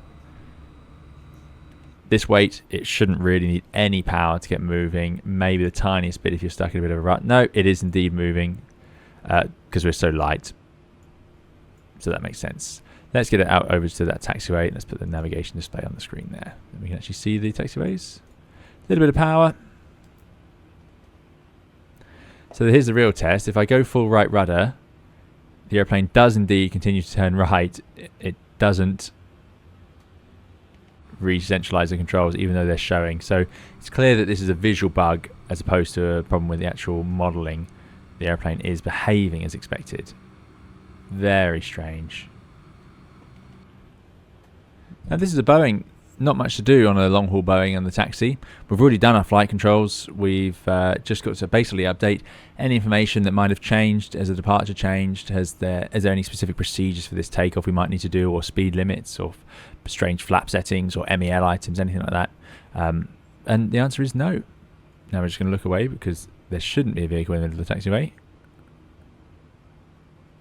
This weight, it shouldn't really need any power to get moving. Maybe the tiniest bit if you're stuck in a bit of a rut. No, it is indeed moving because we're so light. So that makes sense. Let's get it out over to that taxiway. Let's put the navigation display on the screen there. And we can actually see the taxiways. A little bit of power. So here's the real test. If I go full right rudder, the airplane does indeed continue to turn right. It doesn't re-centralize the controls even though they're showing. So it's clear that this is a visual bug as opposed to a problem with the actual modeling. The airplane is behaving as expected. Very strange. Now this is a Boeing. Not much to do on a long-haul Boeing and the taxi. We've already done our flight controls. We've just got to basically update any information that might have changed. Has the departure changed? Is there any specific procedures for this takeoff we might need to do, or speed limits, or strange flap settings, or MEL items, anything like that? And the answer is no. Now we're just going to look away because there shouldn't be a vehicle in the middle of the taxiway.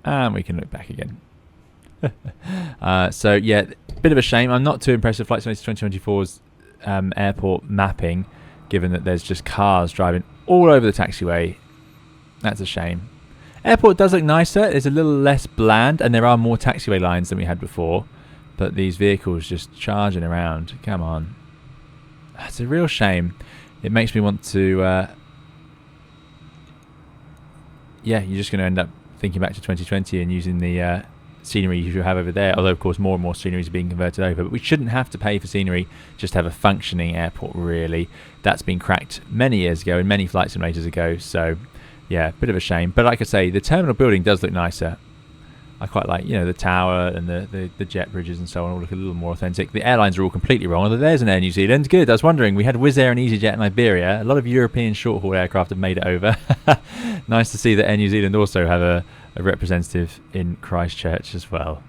And we can look back again. So yeah, bit of a shame. I'm not too impressed with Flight Simulator 2024's airport mapping, given that there's just cars driving all over the taxiway. That's a shame. Airport does look nicer. It's a little less bland, and there are more taxiway lines than we had before. But these vehicles just charging around. Come on. That's a real shame. It makes me want to... yeah, you're just going to end up thinking back to 2020 and using the... scenery you have over there, although of course more and more scenery is being converted over, but we shouldn't have to pay for scenery, just have a functioning airport really. That's been cracked many years ago and many flight simulators ago, so yeah, bit of a shame. But like I say, the terminal building does look nicer. I quite like, you know, the tower and the jet bridges and so on all look a little more authentic. The airlines are all completely wrong, although there's an Air New Zealand. Good, I was wondering, we had Wizz Air and EasyJet and Iberia. A lot of European short-haul aircraft have made it over. Nice to see that Air New Zealand also have a representative in Christchurch as well.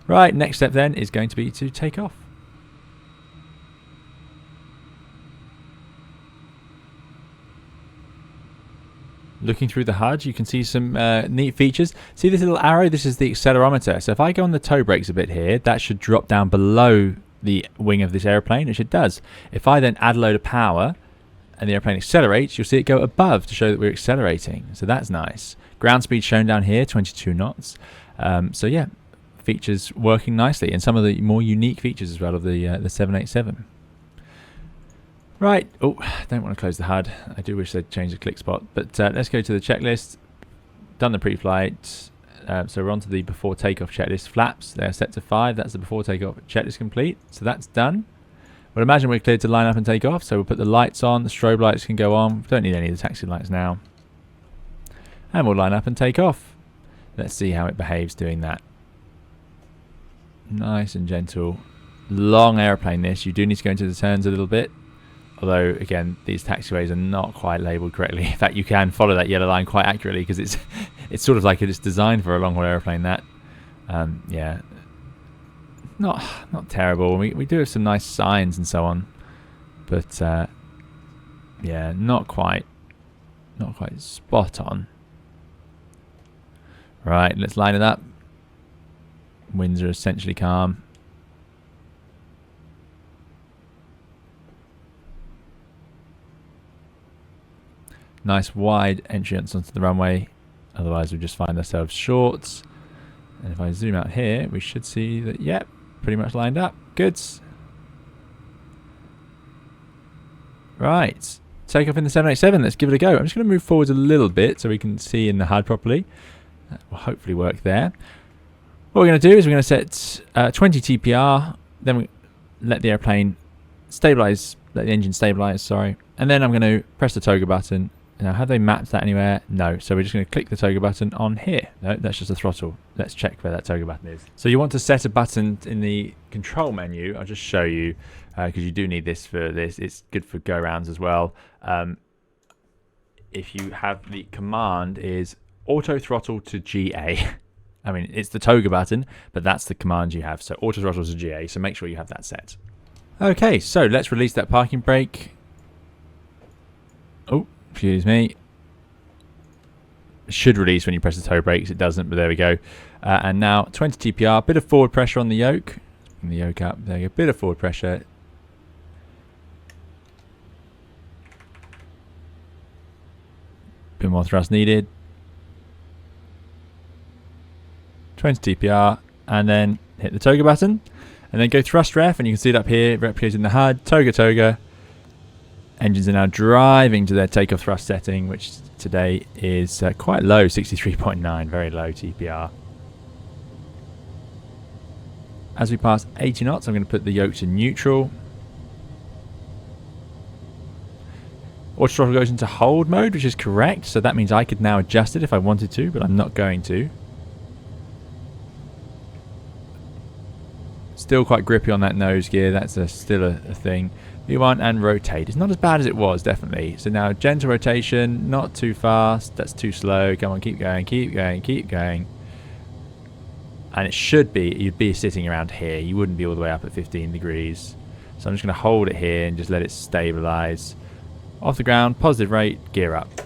Right, next step then is going to be to take off. Looking through the HUD, you can see some neat features. See this little arrow? This is the accelerometer. So if I go on the toe brakes a bit here, that should drop down below the wing of this airplane, which it does. If I then add a load of power and the airplane accelerates, you'll see it go above to show that we're accelerating. So that's nice. Ground speed shown down here, 22 knots. So yeah, features working nicely, and some of the more unique features as well of the 787. Right, oh, I don't want to close the HUD. I do wish they'd change the click spot, but let's go to the checklist. Done the pre-flight, so we're on to the before takeoff checklist. Flaps, they're set to 5. That's the before takeoff checklist complete, so that's done. Well, imagine we're cleared to line up and take off, so we'll put the lights on. The strobe lights can go on. We don't need any of the taxi lights now. And we'll line up and take off. Let's see how it behaves doing that. Nice and gentle. Long airplane this. You do need to go into the turns a little bit. Although, again, these taxiways are not quite labelled correctly. In fact, you can follow that yellow line quite accurately because it's sort of like it's designed for a long-haul airplane, that. Yeah. Not terrible. We do have some nice signs and so on. But, yeah, not quite spot on. Right, let's line it up. Winds are essentially calm. Nice wide entry onto the runway. Otherwise we'll just find ourselves short. And if I zoom out here, we should see that, yep, pretty much lined up. Good. Right. Take off in the 787. Let's give it a go. I'm just going to move forward a little bit so we can see in the HUD properly. That will hopefully work there. What we're going to do is we're going to set 20 TPR. Then we let the airplane stabilize, let the engine stabilize, sorry. And then I'm going to press the toga button Now, have they mapped that anywhere? No. So we're just going to click the toggle button on here. No, that's just a throttle. Let's check where that toggle button is. So you want to set a button in the control menu. I'll just show you because you do need this for this. It's good for go-rounds as well. If you have the command is auto throttle to GA. I mean, it's the toggle button, but that's the command you have. So auto throttle to GA. So make sure you have that set. Okay, so let's release that parking brake. Oh. Excuse me. It should release when you press the toe brakes. It doesn't, but there we go. And now 20 TPR. Bit of forward pressure on the yoke. Bring the yoke up. There you go. Bit of forward pressure. Bit more thrust needed. 20 TPR. And then hit the toga button. And then go thrust ref. And you can see it up here. Replicating the HUD. Toga. Engines are now driving to their takeoff thrust setting, which today is quite low, 63.9, very low TPR. As we pass 80 knots, I'm going to put the yoke to neutral. Auto throttle goes into hold mode, which is correct, so that means I could now adjust it if I wanted to, but I'm not going to. Still quite grippy on that nose gear, that's still a thing. V1 and rotate. It's not as bad as it was, definitely. So now gentle rotation, not too fast, that's too slow. Come on, keep going, keep going, keep going. And it should be, you'd be sitting around here. You wouldn't be all the way up at 15 degrees. So I'm just going to hold it here and just let it stabilize. Off the ground, positive rate, gear up.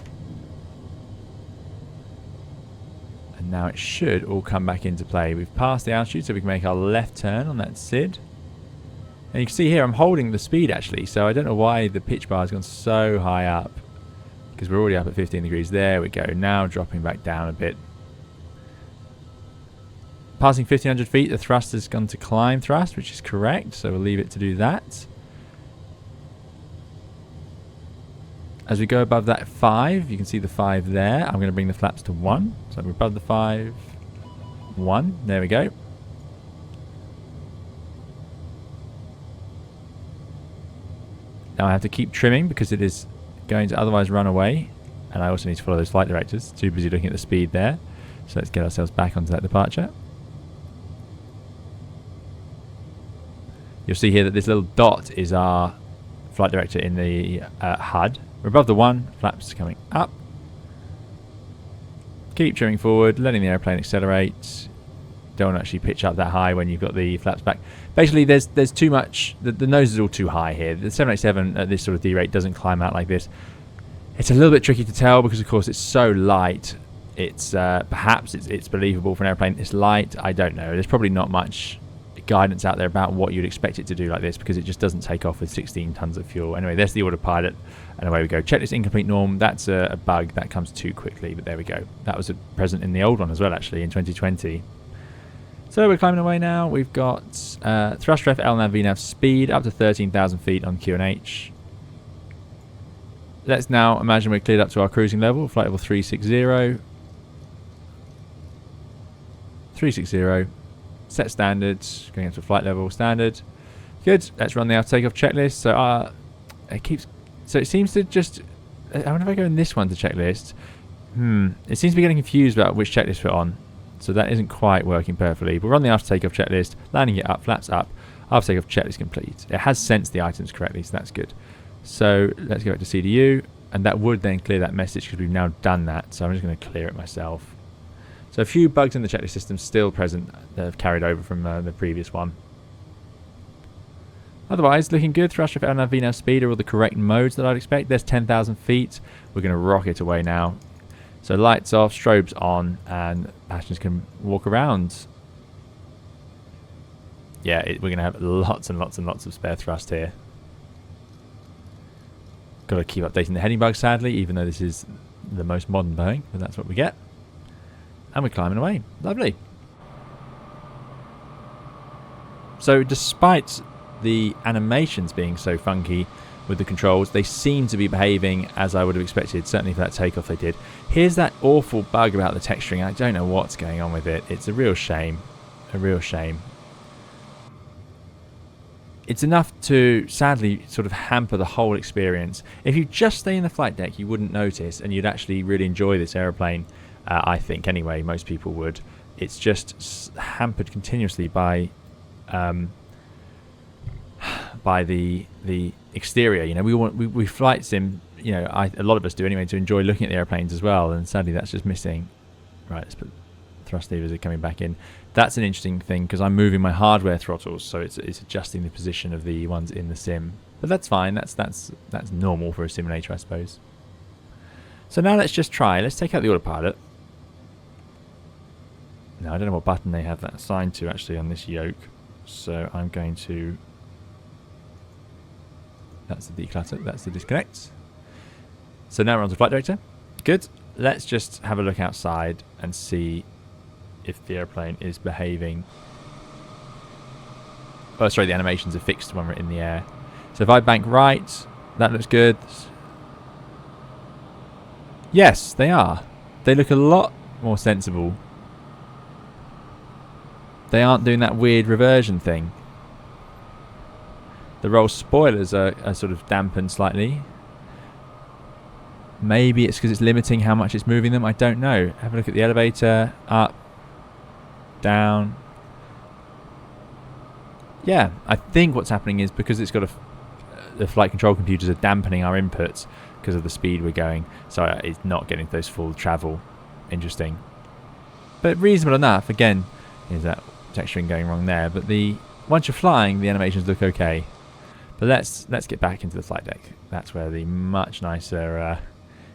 And now it should all come back into play. We've passed the altitude, so we can make our left turn on that SID. And you can see here I'm holding the speed actually, so I don't know why the pitch bar has gone so high up, because we're already up at 15 degrees. There we go, now dropping back down a bit. Passing 1500 feet, the thrust has gone to climb thrust, which is correct, so we'll leave it to do that. As we go above that 5, you can see the 5 there. I'm going to bring the flaps to 1, so we're above the 5, 1, there we go. Now I have to keep trimming because it is going to otherwise run away, and I also need to follow those flight directors. Too busy looking at the speed there. So let's get ourselves back onto that departure. You'll see here that this little dot is our flight director in the HUD. We're above the 1, flaps coming up. Keep trimming forward, letting the airplane accelerate. Don't actually pitch up that high when you've got the flaps back. Basically, there's too much. The nose is all too high here. The 787 at this sort of D rate doesn't climb out like this. It's a little bit tricky to tell because, of course, it's so light. It's perhaps it's believable for an airplane. It's light. I don't know. There's probably not much guidance out there about what you'd expect it to do like this because it just doesn't take off with 16 tons of fuel. Anyway, there's the autopilot, and away we go. Checklist incomplete norm. That's a bug that comes too quickly, but there we go. That was present in the old one as well, actually, in 2020. So we're climbing away now. We've got thrust ref, LNAV, VNAV speed up to 13,000 feet on QNH. Let's now imagine we're cleared up to our cruising level, flight level 360. 360. Set standards, going up to flight level standard. Good. Let's run the after takeoff checklist. So it seems to just. I wonder if I go in this one to checklist. It seems to be getting confused about which checklist we're on. So that isn't quite working perfectly. But we're on the after takeoff checklist, landing it up, flaps up, after takeoff checklist complete. It has sensed the items correctly, so that's good. So let's go back to CDU, and that would then clear that message because we've now done that. So I'm just going to clear it myself. So a few bugs in the checklist system still present that have carried over from the previous one. Otherwise, looking good. Thrust ref, LNAV, VNAV speed are all the correct modes that I'd expect. There's 10,000 feet. We're going to rocket away now. So lights off, strobes on, and passengers can walk around. Yeah, we're going to have lots and lots and lots of spare thrust here. Got to keep updating the heading bug, sadly, even though this is the most modern Boeing, but that's what we get. And we're climbing away. Lovely. So despite the animations being so funky with the controls, they seem to be behaving as I would have expected, certainly for that takeoff they did. Here's that awful bug about the texturing. I don't know what's going on with it. It's a real shame. A real shame. it's enough to sadly sort of hamper the whole experience. If you just stay in the flight deck, you wouldn't notice, and you'd actually really enjoy this aeroplane. I think anyway, most people would. It's just hampered continuously by the exterior. You know, we flight sim. You know, a lot of us do anyway, to enjoy looking at the airplanes as well, and sadly that's just missing. Right, let's put thrust levers are coming back in. That's an interesting thing because I'm moving my hardware throttles, so it's adjusting the position of the ones in the sim. But that's fine. That's normal for a simulator, I suppose. So now let's just try. Let's take out the autopilot. Now I don't know what button they have that assigned to actually on this yoke, so I'm going to. That's the declutter. That's the disconnect. So now we're on to flight director. Good. Let's just have a look outside and see if the airplane is behaving. Oh, sorry, the animations are fixed when we're in the air. So if I bank right, that looks good. Yes, they are. They look a lot more sensible. They aren't doing that weird reversion thing. The roll spoilers are sort of dampened slightly. Maybe it's because it's limiting how much it's moving them. I don't know. Have a look at the elevator. Up. Down. Yeah, I think what's happening is because it's got the flight control computers are dampening our inputs because of the speed we're going. So it's not getting those full travel. Interesting. But reasonable enough. Again, is that texturing going wrong there. But once you're flying, the animations look okay. But let's get back into the flight deck. That's where the much nicer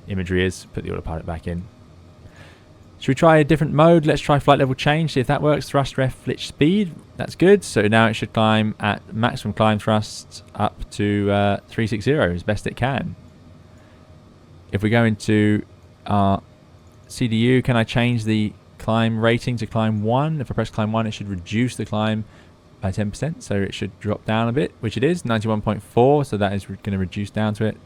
imagery is. Put the autopilot back in. Should we try a different mode? Let's try flight level change, see if that works. Thrust, ref, flitch, speed. That's good. So now it should climb at maximum climb thrust up to 360 as best it can. If we go into our CDU, can I change the climb rating to climb 1? If I press climb 1, it should reduce the climb by 10%. So it should drop down a bit, which it is, 91.4. So that is going to reduce down to it.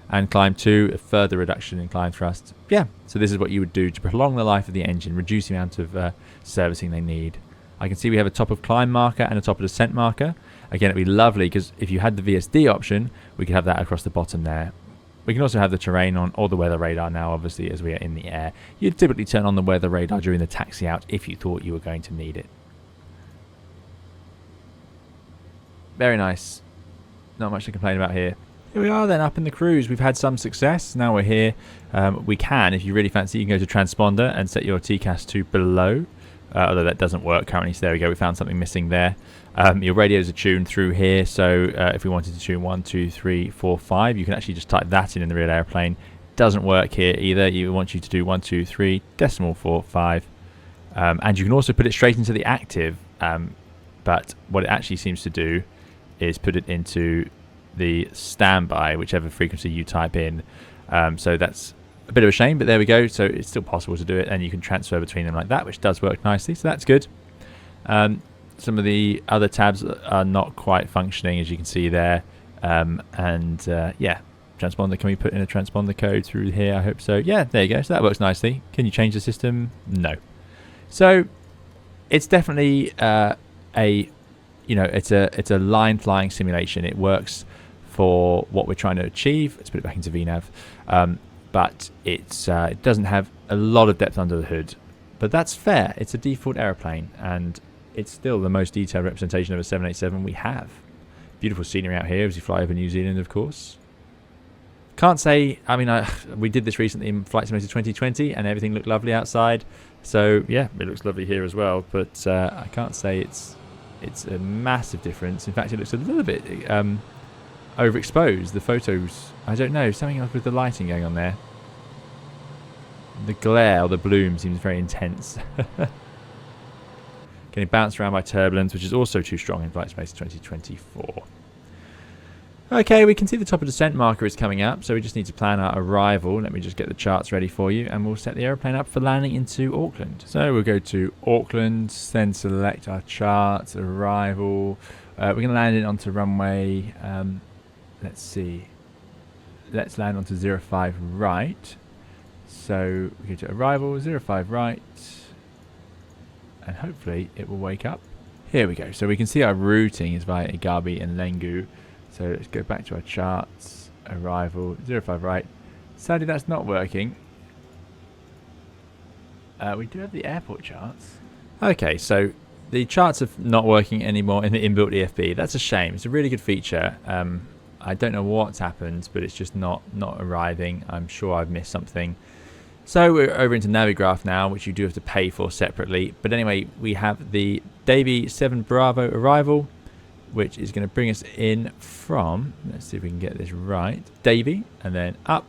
And climb 2, a further reduction in climb thrust. Yeah, so this is what you would do to prolong the life of the engine, reduce the amount of servicing they need. I can see we have a top of climb marker and a top of descent marker. Again, it'd be lovely because if you had the VSD option, we could have that across the bottom there. We can also have the terrain on or the weather radar now, obviously, as we are in the air. You'd typically turn on the weather radar during the taxi out if you thought you were going to need it. Very nice. Not much to complain about here. Here we are then, up in the cruise. We've had some success. Now we're here. We can, if you really fancy, you can go to transponder and set your TCAS to below. Although that doesn't work currently. So there we go. We found something missing there. Your radios are tuned through here. So if we wanted to tune 1, 2, 3, 4, 5, you can actually just type that in the real airplane. Doesn't work here either. You want you to do 1, 2, 3, decimal 4, 5. And you can also put it straight into the active. But what it actually seems to do is put it into the standby, whichever frequency you type in. So that's a bit of a shame, but there we go. So it's still possible to do it, and you can transfer between them like that, which does work nicely. So that's good. Some of the other tabs are not quite functioning, as you can see there. Yeah, transponder. Can we put in a transponder code through here? I hope so. Yeah, there you go. So that works nicely. Can you change the system? No. So it's definitely it's a line flying simulation. It works for what we're trying to achieve. Let's put it back into VNav. But it doesn't have a lot of depth under the hood. But that's fair. It's a default aeroplane, and it's still the most detailed representation of a 787 we have. Beautiful scenery out here as you fly over New Zealand, of course. Can't say, I mean, we did this recently in Flight Simulator 2020, and everything looked lovely outside. So, yeah, it looks lovely here as well. But I can't say it's a massive difference. In fact, it looks a little bit overexposed. The photos, I don't know, something else with the lighting going on there. The glare or the bloom seems very intense. Getting bounced around by turbulence, which is also too strong in Flight Simulator 2024. Okay, we can see the top of descent marker is coming up, so we just need to plan our arrival. Let me just get the charts ready for you, and we'll set the aeroplane up for landing into Auckland. So we'll go to Auckland, then select our charts, arrival. We're going to land it onto runway, let's see, let's land onto 05 right. So we go to arrival, 05 right, and hopefully it will wake up. Here we go. So we can see our routing is via Igabi and Lengu. So let's go back to our charts. Arrival 05 right. Sadly, that's not working. We do have the airport charts. Okay, so the charts are not working anymore in the inbuilt EFB. That's a shame. It's a really good feature. I don't know what's happened, but it's just not arriving. I'm sure I've missed something. So we're over into Navigraph now, which you do have to pay for separately. But anyway, we have the Davy 7 Bravo arrival, which is going to bring us in from, let's see if we can get this right, Davy, and then up.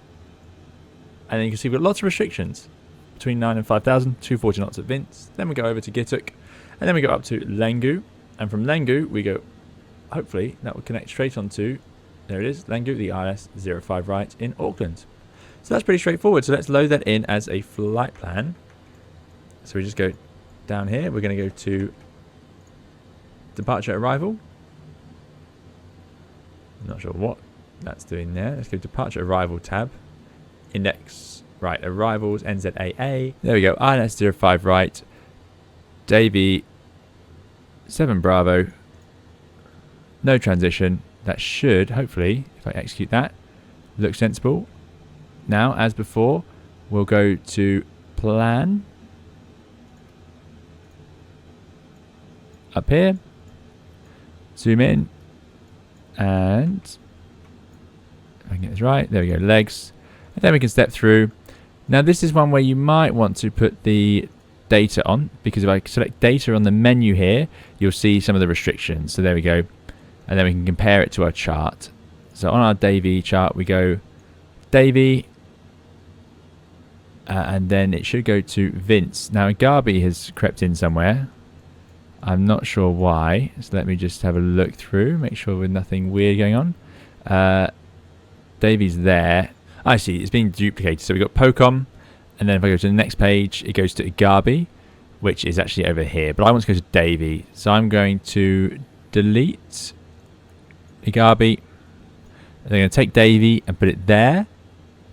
And then you can see we've got lots of restrictions. Between 9 and 5,000, 240 knots at Vince. Then we go over to Gituk, and then we go up to Lengu. And from Lengu, we go, hopefully, that will connect straight onto, there it is, Lengu, the ILS 05 right in Auckland. So that's pretty straightforward. So let's load that in as a flight plan. So we just go down here. We're going to go to departure arrival. I'm not sure what that's doing there. Let's go departure arrival tab. Index. Right, arrivals, NZAA. There we go. ILS 05 right. Davy 7 Bravo. No transition. That should, hopefully, if I execute that, look sensible. Now, as before, we'll go to plan. Up here. Zoom in. And if I can get this right, there we go, legs. And then we can step through. Now, this is one where you might want to put the data on, because if I select data on the menu here, you'll see some of the restrictions. So there we go. And then we can compare it to our chart. So on our Davy chart, we go Davy. And then it should go to Vince. Now, Igabi has crept in somewhere. I'm not sure why. So let me just have a look through, make sure there's nothing weird going on. Davy's there. I see, it's being duplicated. So we've got POCOM. And then if I go to the next page, it goes to Igabi, which is actually over here. But I want to go to Davy. So I'm going to delete Igabi. I'm going to take Davy and put it there.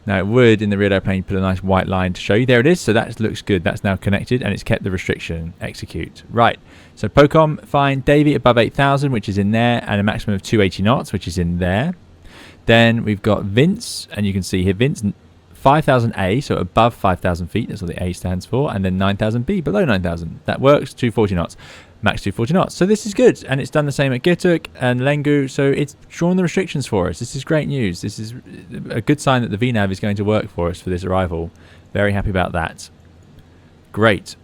Now it would, in the real airplane, put a nice white line to show you. There it is. So that looks good. That's now connected, and it's kept the restriction. Execute. Right. So POCOM, fine. Davy above 8,000, which is in there, and a maximum of 280 knots, which is in there. Then we've got Vince, and you can see here Vince 5,000A, so above 5,000 feet. That's what the A stands for. And then 9,000B, below 9,000. That works. 240 knots. Max 240 knots. So this is good, and it's done the same at Gituk and Lengu, so it's drawn the restrictions for us. This is great news. This is a good sign that the VNAV is going to work for us for this arrival. Very happy about that. Great.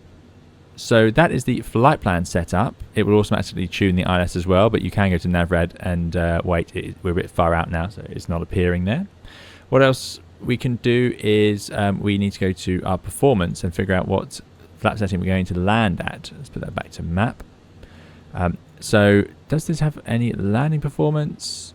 So that is the flight plan set up. It will automatically tune the ILS as well, but you can go to NavRed and wait. We're a bit far out now, so it's not appearing there. What else we can do is we need to go to our performance and figure out what flap setting we're going to land at. Let's put that back to map. So does this have any landing performance?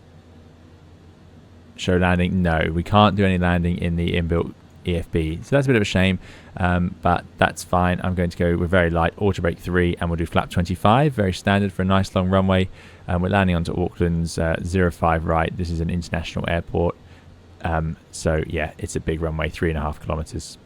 Show landing? No, we can't do any landing in the inbuilt EFB. So that's a bit of a shame, but that's fine. I'm going to go with very light auto brake 3, and we'll do flap 25, very standard for a nice long runway. We're landing onto Auckland's 05 right. This is an international airport. So yeah, it's a big runway, 3.5 kilometers.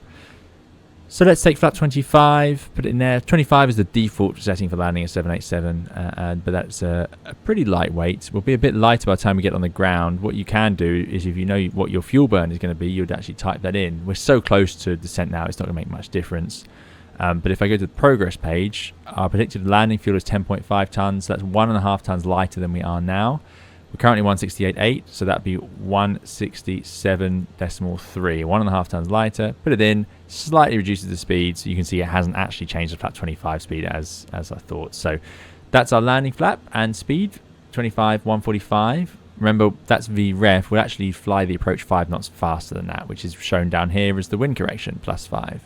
So let's take flap 25, put it in there. 25 is the default setting for landing a 787, but that's a pretty lightweight. We'll be a bit lighter by the time we get on the ground. What you can do is, if you know what your fuel burn is going to be, you'd actually type that in. We're so close to descent now, it's not going to make much difference. But if I go to the progress page, our predicted landing fuel is 10.5 tons. So that's 1.5 tons lighter than we are now. We're currently 168.8, so that'd be 167.3, 1.5 tons lighter. Put it in, slightly reduces the speed, so you can see it hasn't actually changed the flap 25 speed as I thought. So that's our landing flap and speed, 25, 145. Remember, that's VREF. We'll actually fly the approach 5 knots faster than that, which is shown down here as the wind correction, +5.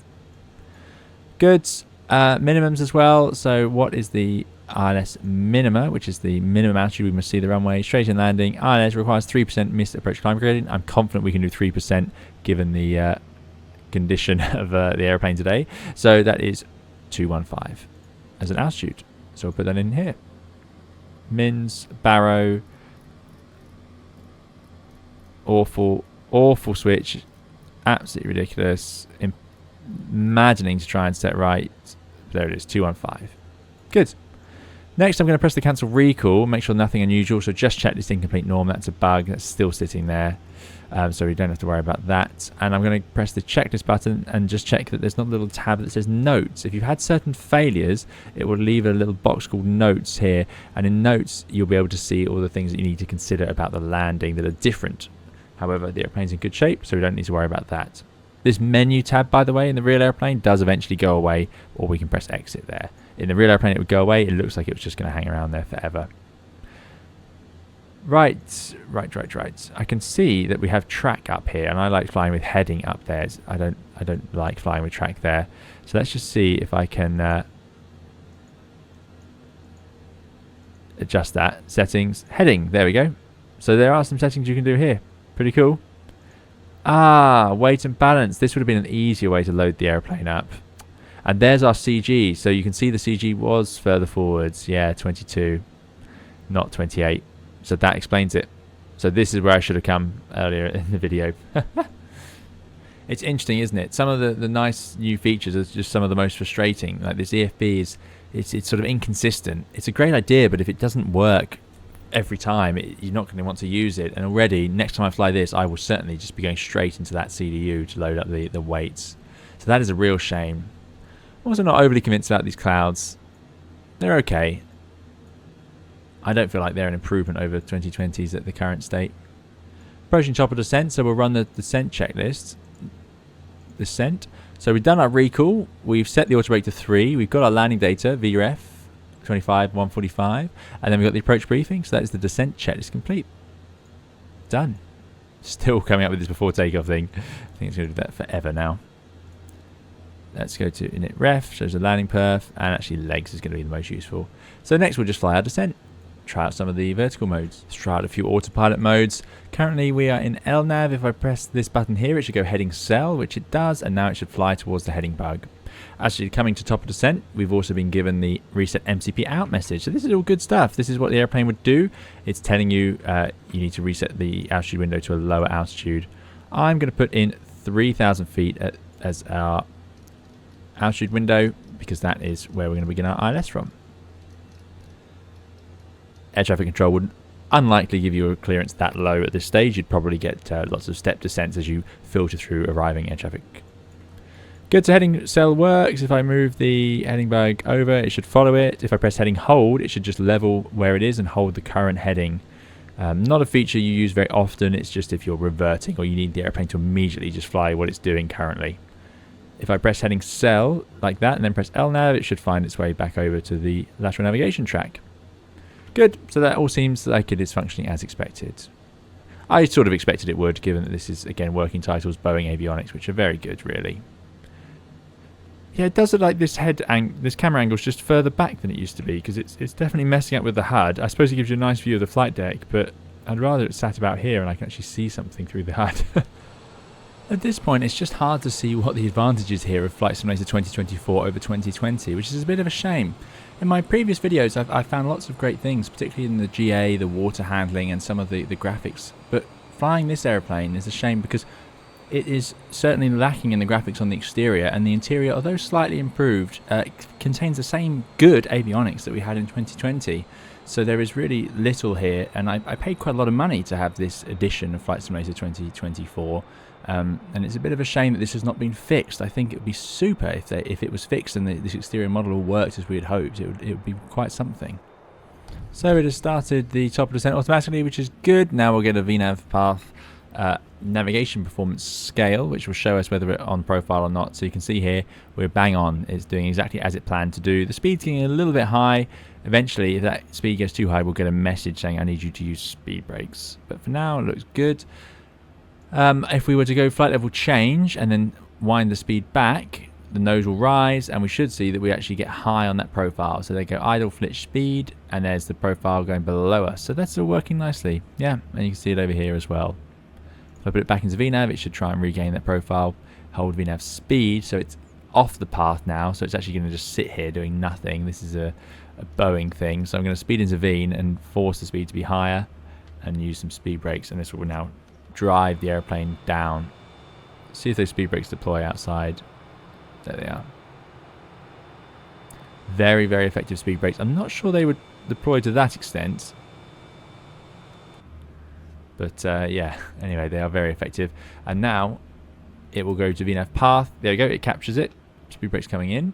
Good. Minimums as well. So what is the ILS minima, which is the minimum altitude we must see the runway? Straight in landing. ILS requires 3% missed approach climb gradient. I'm confident we can do 3% given the condition of the airplane today. So that is 215 as an altitude. So we'll put that in here. Mins, Barrow. Awful switch. Absolutely ridiculous. Imagining to try and set right. There it is, 215. Good. Next, I'm going to press the cancel recall, make sure nothing unusual. So just check this incomplete norm. That's a bug that's still sitting there. So we don't have to worry about that. And I'm going to press the checklist button and just check that there's not a little tab that says notes. If you've had certain failures, it will leave a little box called notes here. And in notes, you'll be able to see all the things that you need to consider about the landing that are different. However, the airplane's in good shape, so we don't need to worry about that. This menu tab, by the way, in the real airplane does eventually go away, or we can press exit there. In the real airplane, it would go away. It looks like it was just going to hang around there forever. Right. I can see that we have track up here, and I like flying with heading up there. I don't like flying with track there. So let's just see if I can adjust that. Settings, heading. There we go. So there are some settings you can do here. Pretty cool. Weight and balance. This would have been an easier way to load the airplane up. And there's our CG. So you can see the CG was further forwards. Yeah, 22, not 28. So that explains it. So this is where I should have come earlier in the video. It's interesting, isn't it? Some of the nice new features are just some of the most frustrating. Like this EFB it's sort of inconsistent. It's a great idea, but if it doesn't work every time, you're not going to want to use it. And already, next time I fly this, I will certainly just be going straight into that CDU to load up the weights. So that is a real shame. I'm also not overly convinced about these clouds. They're okay. I don't feel like they're an improvement over 2020s at the current state. Approaching chopper descent, so we'll run the descent checklist. Descent. So we've done our recall. We've set the auto brake to 3. We've got our landing data, VREF 25, 145. And then we've got the approach briefing. So that is the descent checklist complete. Done. Still coming up with this before takeoff thing. I think it's going to do that forever now. Let's go to init ref, shows the landing perf, and actually legs is going to be the most useful. So next we'll just fly our descent. Try out some of the vertical modes. Let's try out a few autopilot modes. Currently we are in LNAV. If I press this button here, it should go heading cell, which it does, and now it should fly towards the heading bug. Actually, coming to top of descent, we've also been given the reset MCP out message. So this is all good stuff. This is what the airplane would do. It's telling you you need to reset the altitude window to a lower altitude. I'm going to put in 3,000 feet as our altitude window, because that is where we're going to begin our ILS from. Air traffic control would unlikely give you a clearance that low at this stage. You'd probably get lots of step descents as you filter through arriving air traffic. Good, so heading cell works. If I move the heading bug over, it should follow it. If I press heading hold, it should just level where it is and hold the current heading. Not a feature you use very often. It's just if you're reverting or you need the airplane to immediately just fly what it's doing currently. If I press heading cell like that and then press LNAV, it should find its way back over to the lateral navigation track. Good, so that all seems like it is functioning as expected. I sort of expected it would, given that this is, again, working titles Boeing Avionics, which are very good, really. Yeah, it does look like this camera angle is just further back than it used to be, because it's definitely messing up with the HUD. I suppose it gives you a nice view of the flight deck, but I'd rather it sat about here and I can actually see something through the HUD. At this point, it's just hard to see what the advantages here of Flight Simulator 2024 over 2020, which is a bit of a shame. In my previous videos, I've found lots of great things, particularly in the GA, the water handling, and some of the graphics. But flying this airplane is a shame because it is certainly lacking in the graphics on the exterior, and the interior, although slightly improved, contains the same good avionics that we had in 2020. So there is really little here, and I paid quite a lot of money to have this edition of Flight Simulator 2024. And it's a bit of a shame that this has not been fixed. I think it would be super if it was fixed and this exterior model all worked as we had hoped. It would be quite something. So it has started the top of descent automatically, which is good. Now we'll get a VNAV path navigation performance scale, which will show us whether we're on profile or not. So you can see here we're bang on. It's doing exactly as it planned to do. The speed's getting a little bit high. Eventually, if that speed gets too high, we'll get a message saying I need you to use speed brakes. But for now, it looks good. If we were to go flight level change and then wind the speed back, the nose will rise, and we should see that we actually get high on that profile. So they go idle flitch speed, and there's the profile going below us. So that's all working nicely. Yeah, and you can see it over here as well. If I put it back into VNAV, it should try and regain that profile, hold VNAV speed, so it's off the path now, so it's actually going to just sit here doing nothing. This is a Boeing thing, so I'm going to speed into VN and force the speed to be higher and use some speed brakes, and this will now drive the airplane down. See if those speed brakes deploy outside. There they are. Very, very effective speed brakes. I'm not sure they would deploy to that extent. But yeah, anyway, they are very effective. And now it will go to VNAV path. There we go, it captures it. Speed brakes coming in.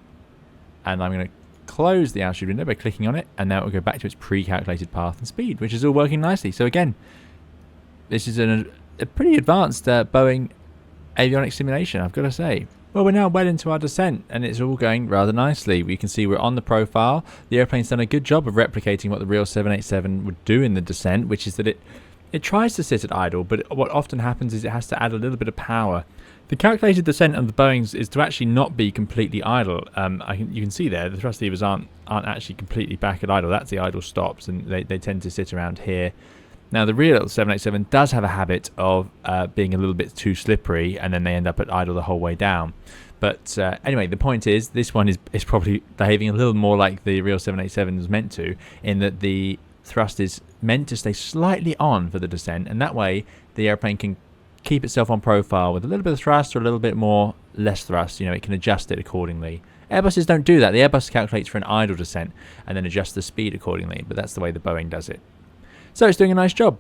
And I'm going to close the altitude window by clicking on it. And now it will go back to its pre-calculated path and speed, which is all working nicely. So again, this is a pretty advanced Boeing avionics simulation, I've got to say. Well, we're now well into our descent, and it's all going rather nicely. We can see we're on the profile. The airplane's done a good job of replicating what the real 787 would do in the descent, which is that it tries to sit at idle, but what often happens is it has to add a little bit of power. The calculated descent of the Boeings is to actually not be completely idle. You can see there, the thrust levers aren't actually completely back at idle. That's the idle stops, and they tend to sit around here. Now, the real 787 does have a habit of being a little bit too slippery, and then they end up at idle the whole way down. But anyway, the point is, this one is probably behaving a little more like the real 787 was meant to, in that the thrust is meant to stay slightly on for the descent, and that way the airplane can keep itself on profile with a little bit of thrust or a little bit more less thrust. You know, it can adjust it accordingly. Airbuses don't do that. The Airbus calculates for an idle descent and then adjusts the speed accordingly, but that's the way the Boeing does it. So it's doing a nice job.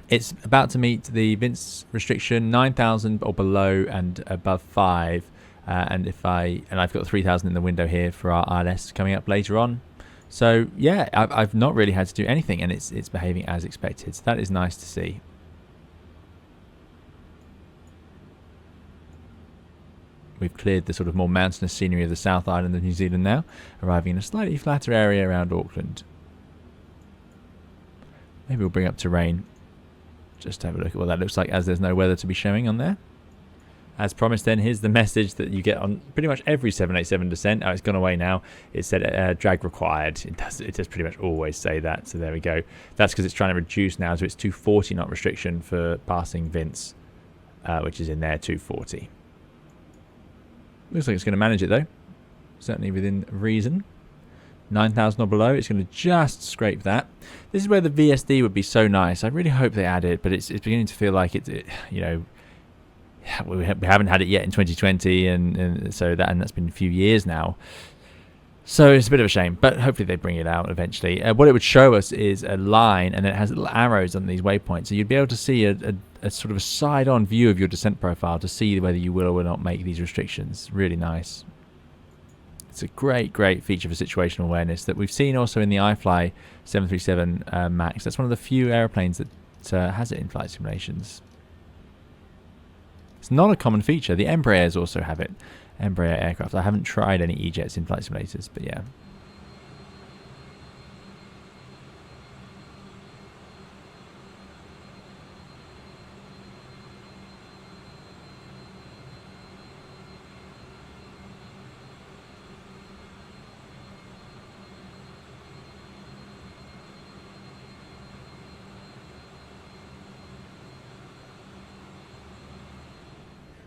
It's about to meet the VINS restriction, 9,000 or below and above 5. And I've got 3,000 in the window here for our ILS coming up later on. So yeah, I've not really had to do anything, and it's behaving as expected. So that is nice to see. We've cleared the sort of more mountainous scenery of the South Island of New Zealand now, arriving in a slightly flatter area around Auckland. Maybe we'll bring up terrain just to have a look at what that looks like, as there's no weather to be showing on there. As promised then, here's the message that you get on pretty much every 787 descent. Oh, it's gone away now. It said drag required. It does pretty much always say that, so there we go. That's because it's trying to reduce now to its 240 knot restriction for passing VINS, which is in there, 240. Looks like it's going to manage it though, certainly within reason. 9,000 or below, it's going to just scrape that. This is where the VSD would be so nice. I really hope they add it, but it's beginning to feel like we haven't had it yet in 2020, and that's been a few years now. So it's a bit of a shame, but hopefully they bring it out eventually. What it would show us is a line, and then it has little arrows on these waypoints, so you'd be able to see a sort of a side-on view of your descent profile to see whether you will or will not make these restrictions. Really nice. It's a great, great feature for situational awareness that we've seen also in the iFly 737 MAX. That's one of the few airplanes that has it in flight simulations. It's not a common feature. The Embraers also have it. Embraer aircraft. I haven't tried any E-jets in flight simulators, but yeah.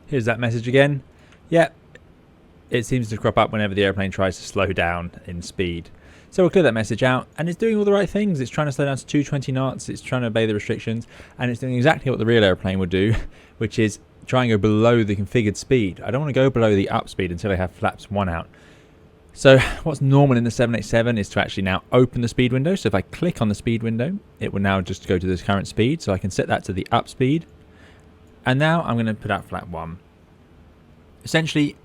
Here's that message again. Yeah, it seems to crop up whenever the airplane tries to slow down in speed. So we'll clear that message out, and it's doing all the right things. It's trying to slow down to 220 knots, it's trying to obey the restrictions, and it's doing exactly what the real airplane would do, which is try and go below the configured speed. I don't want to go below the up speed until I have flaps 1 out. So what's normal in the 787 is to actually now open the speed window. So if I click on the speed window, it will now just go to this current speed. So I can set that to the up speed. And now I'm going to put out flap 1. Essentially,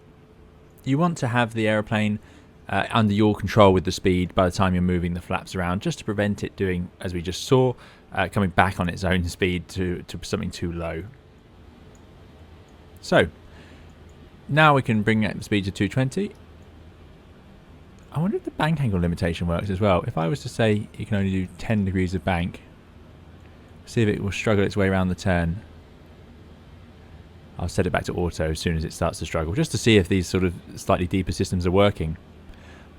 you want to have the aeroplane under your control with the speed by the time you're moving the flaps around, just to prevent it doing, as we just saw, coming back on its own speed to something too low. So, now we can bring the speed to 220. I wonder if the bank angle limitation works as well. If I was to say you can only do 10 degrees of bank, see if it will struggle its way around the turn. I'll set it back to auto as soon as it starts to struggle, just to see if these sort of slightly deeper systems are working.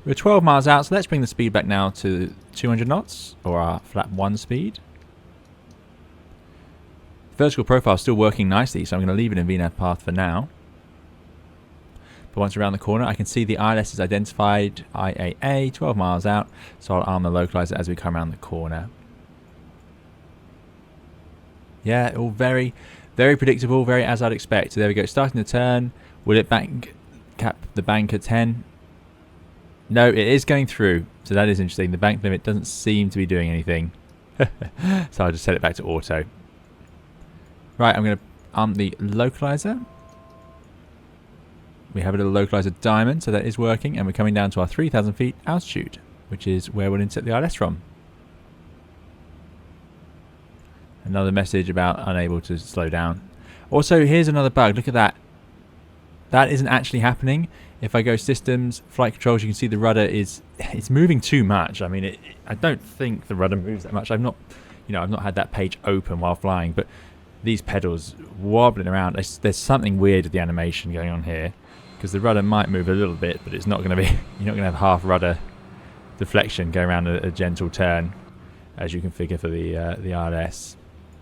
We're 12 miles out, so let's bring the speed back now to 200 knots, or our flap 1 speed. Vertical profile is still working nicely, so I'm going to leave it in VNAV path for now. But once around the corner, I can see the ILS is identified, IAA, 12 miles out, so I'll arm the localizer as we come around the corner. Yeah, all very predictable, very as I'd expect. So there we go, starting the turn. Will it cap the bank at 10? No, it is going through. So that is interesting. The bank limit doesn't seem to be doing anything. So I'll just set it back to auto. Right, I'm going to arm the localizer. We have a little localizer diamond, so that is working. And we're coming down to our 3,000 feet altitude, which is where we'll intercept the ILS from. Another message about unable to slow down. Also, here's another bug. Look at that. That isn't actually happening. If I go systems, flight controls, you can see the rudder it's moving too much. I mean, I don't think the rudder moves that much. I've not had that page open while flying, but these pedals wobbling around. There's something weird with the animation going on here, because the rudder might move a little bit, but it's not going to be. You're not going to have half rudder deflection going around a gentle turn, as you can figure for the ILS.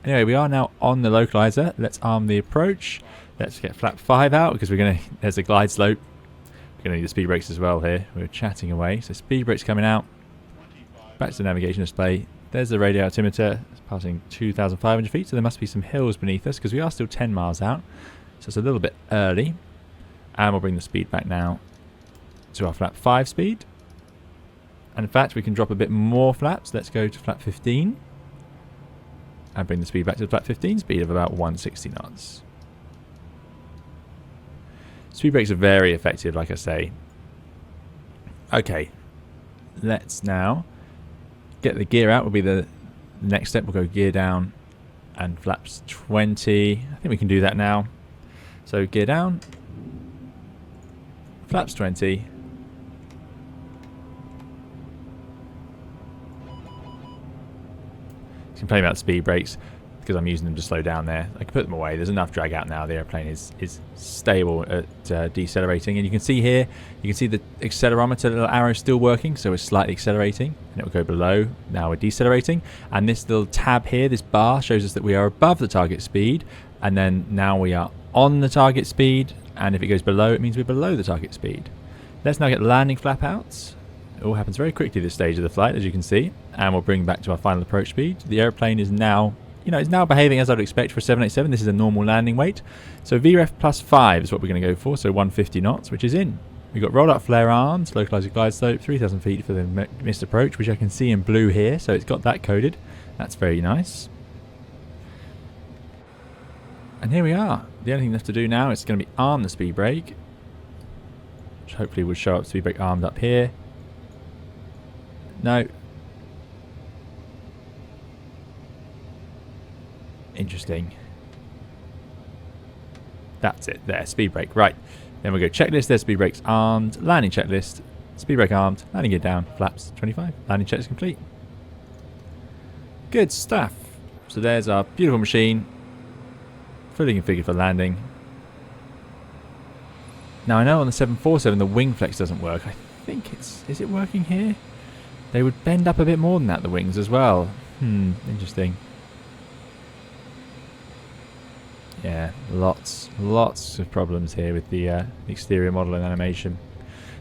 Anyway, we are now on the localizer. Let's arm the approach. Let's get flap 5 out, because there's a glide slope. We're going to need the speed brakes as well here. We're chatting away. So speed brakes coming out. Back to the navigation display. There's the radio altimeter. It's passing 2,500 feet, so there must be some hills beneath us, because we are still 10 miles out. So it's a little bit early. And we'll bring the speed back now to our flap 5 speed. And in fact, we can drop a bit more flaps. Let's go to flap 15. And bring the speed back to the flap 15 speed of about 160 knots. Speed brakes are very effective, like I say. Okay, let's now get the gear out. Will be the next step. We'll go gear down and flaps 20. I think we can do that now. So gear down, flaps 20. Complaining about speed brakes because I'm using them to slow down there. I can put them away. There's enough drag out now. The airplane is stable at decelerating. And you can see here, you can see the accelerometer little arrow still working. So we're slightly accelerating and it will go below. Now we're decelerating. And this little tab here, this bar, shows us that we are above the target speed. And then now we are on the target speed. And if it goes below, it means we're below the target speed. Let's now get the landing flap out. It all happens very quickly this stage of the flight, as you can see. And we'll bring back to our final approach speed. The airplane is now, it's now behaving as I'd expect for a 787. This is a normal landing weight. So VREF plus 5 is what we're going to go for. So 150 knots, which is in. We've got roll up flare arms, localizer glide slope, 3,000 feet for the missed approach, which I can see in blue here. So it's got that coded. That's very nice. And here we are. The only thing left to do now is going to be arm the speed brake, which hopefully will show up speed brake armed up here. No. Interesting. That's it. There. Speed brake. Right. Then we go checklist. There's speed brakes armed. Landing checklist. Speed brake armed. Landing gear down. Flaps 25. Landing checklist complete. Good stuff. So there's our beautiful machine. Fully configured for landing. Now I know on the 747 the wing flex doesn't work. I think is it working here? They would bend up a bit more than that, the wings as well. Interesting. Yeah, lots of problems here with the exterior model and animation.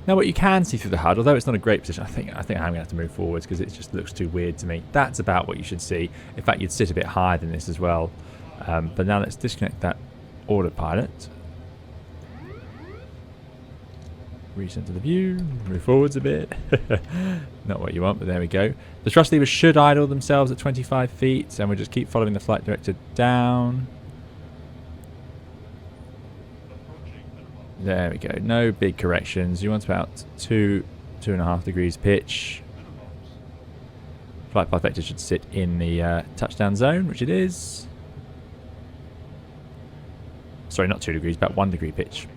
Now what you can see through the HUD, although it's not a great position, I think I'm going to have to move forwards because it just looks too weird to me. That's about what you should see. In fact, you'd sit a bit higher than this as well. But now let's disconnect that autopilot. Recenter the view, move forwards a bit. Not what you want, but there we go. The thrust levers should idle themselves at 25 feet, and we'll just keep following the flight director down. There we go. No big corrections. You want about 2.5 degrees pitch. Flight path vector should sit in the touchdown zone, which it is. Sorry, not 2 degrees, about 1 degree pitch.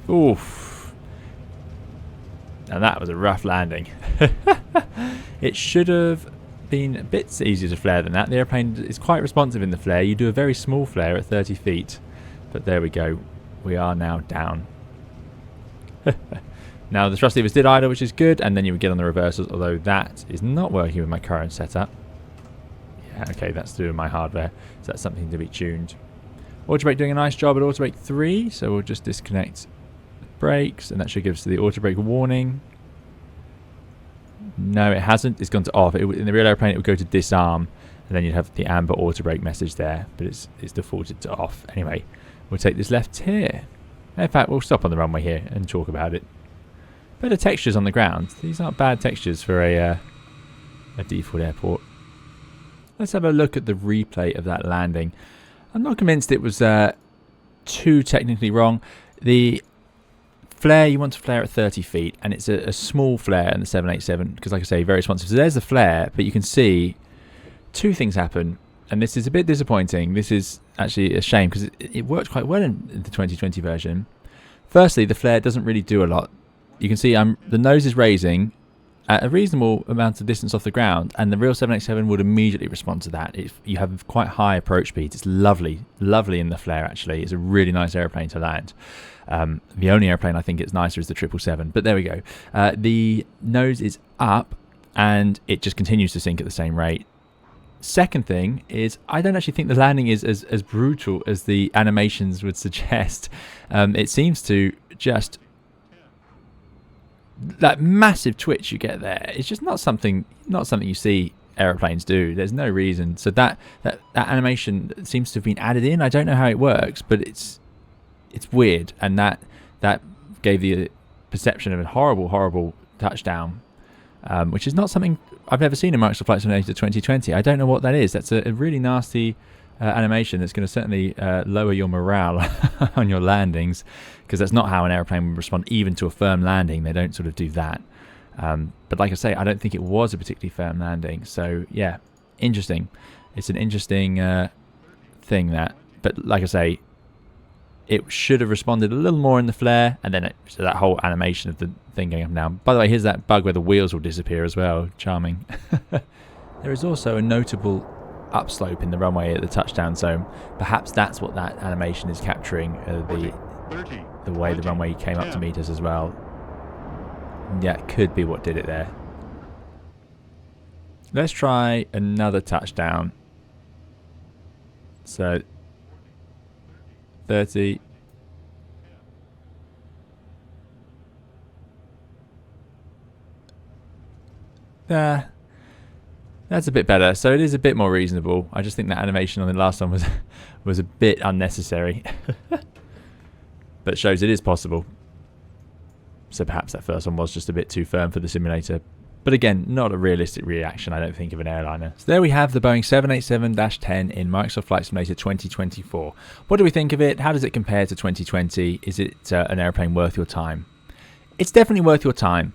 Oof. Now that was a rough landing. It should have been a bit easier to flare than that. The airplane is quite responsive in the flare. You do a very small flare at 30 feet. But there we go. We are now down. Now the thrust levers did idle, which is good. And then you would get on the reversals, although that is not working with my current setup. Yeah, okay, that's through my hardware. So that's something to be tuned. Auto brake doing a nice job at auto brake 3. So we'll just disconnect brakes, and that should give us the auto brake warning. No, it hasn't. It's gone to off. In the real airplane, it would go to disarm, and then you'd have the amber auto brake message there, but it's defaulted to off. Anyway, we'll take this left here. In fact, we'll stop on the runway here and talk about it. Better textures on the ground. These aren't bad textures for a default airport. Let's have a look at the replay of that landing. I'm not convinced it was too technically wrong. The flare, you want to flare at 30 feet, and it's a small flare in the 787 because, like I say, very responsive. So there's the flare, but you can see two things happen, and this is a bit disappointing. This is actually a shame because it worked quite well in the 2020 version. Firstly, the flare doesn't really do a lot. You can see the nose is raising at a reasonable amount of distance off the ground, and the real 787 would immediately respond to that. You have quite high approach speeds. It's lovely in the flare, actually. It's a really nice airplane to land. The only airplane I think it's nicer is the 777, but there we go. The nose is up, and it just continues to sink at the same rate. Second thing is, I don't actually think the landing is as brutal as the animations would suggest. It seems to just... that massive twitch you get there, it's just not something you see airplanes do. There's no reason. So that animation seems to have been added in. I don't know how it works, but it's weird, and that gave the perception of a horrible touchdown, which is not something I've ever seen in Microsoft Flight Simulator 2020. I don't know what that is. That's a really nasty animation that's going to certainly lower your morale on your landings, because that's not how an airplane would respond even to a firm landing. They don't sort of do that. But like I say, I don't think it was a particularly firm landing. So yeah, interesting. It's an interesting thing that, but like I say, it should have responded a little more in the flare, and then so that whole animation of the thing going up and down. By the way, here's that bug where the wheels will disappear as well. Charming. There is also a notable upslope in the runway at the touchdown zone. Perhaps that's what that animation is capturing, the way the runway came up to meet us as well. Yeah, it could be what did it there. Let's try another touchdown. So 30. That's a bit better. So it is a bit more reasonable. I just think that animation on the last one was a bit unnecessary. But shows it is possible. So perhaps that first one was just a bit too firm for the simulator. But again, not a realistic reaction, I don't think, of an airliner. So there we have the Boeing 787-10 in Microsoft Flight Simulator 2024. What do we think of it? How does it compare to 2020? Is it an airplane worth your time? It's definitely worth your time.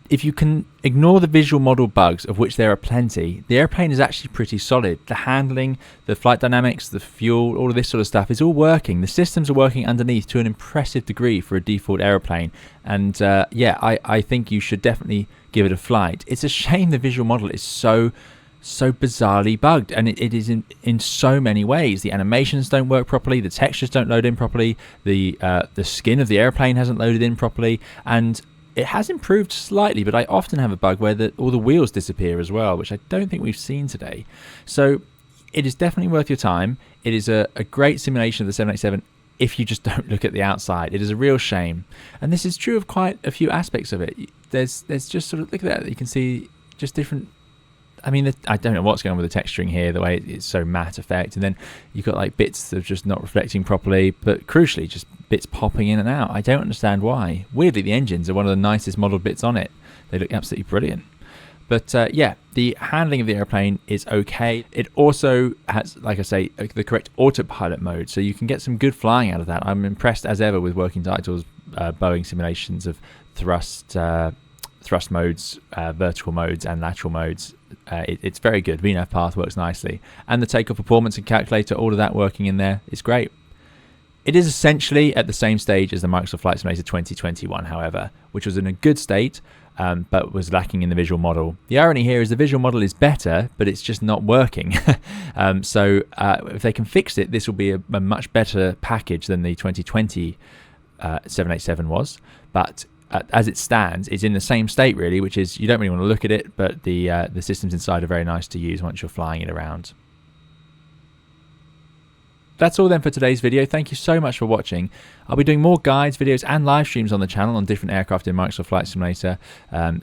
If you can ignore the visual model bugs, of which there are plenty, the airplane is actually pretty solid. The handling, the flight dynamics, the fuel, all of this sort of stuff is all working. The systems are working underneath to an impressive degree for a default airplane. And yeah, I think you should definitely give it a flight. It's a shame the visual model is so bizarrely bugged, and it is in so many ways. The animations don't work properly, the textures don't load in properly, the skin of the airplane hasn't loaded in properly, and it has improved slightly, but I often have a bug where all the wheels disappear as well, which I don't think we've seen today. So it is definitely worth your time. It is a great simulation of the 787 if you just don't look at the outside. It is a real shame. And this is true of quite a few aspects of it. There's just sort of, look at that, you can see just different... I mean, I don't know what's going on with the texturing here, the way it's so matte effect. And then you've got like bits that are just not reflecting properly, but crucially, just bits popping in and out. I don't understand why. Weirdly, the engines are one of the nicest modelled bits on it. They look absolutely brilliant. But yeah, the handling of the airplane is okay. It also has, like I say, the correct autopilot mode, so you can get some good flying out of that. I'm impressed as ever with Working Title's Boeing simulations of thrust modes, vertical modes and lateral modes. It's very good. VNAV path works nicely, and the takeoff performance and calculator, all of that working in there, is great. It is essentially at the same stage as the Microsoft Flight Simulator 2021, however, which was in a good state, but was lacking in the visual model. The irony here is the visual model is better, but it's just not working. So if they can fix it, this will be a much better package than the 2020 787 was. But as it stands, it's in the same state really, which is you don't really want to look at it, but the systems inside are very nice to use once you're flying it around. That's all then for today's video. Thank you so much for watching. I'll be doing more guides, videos and live streams on the channel on different aircraft in Microsoft Flight Simulator.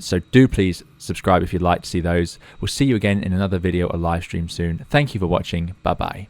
So do please subscribe if you'd like to see those. We'll see you again in another video or live stream soon. Thank you for watching. Bye bye.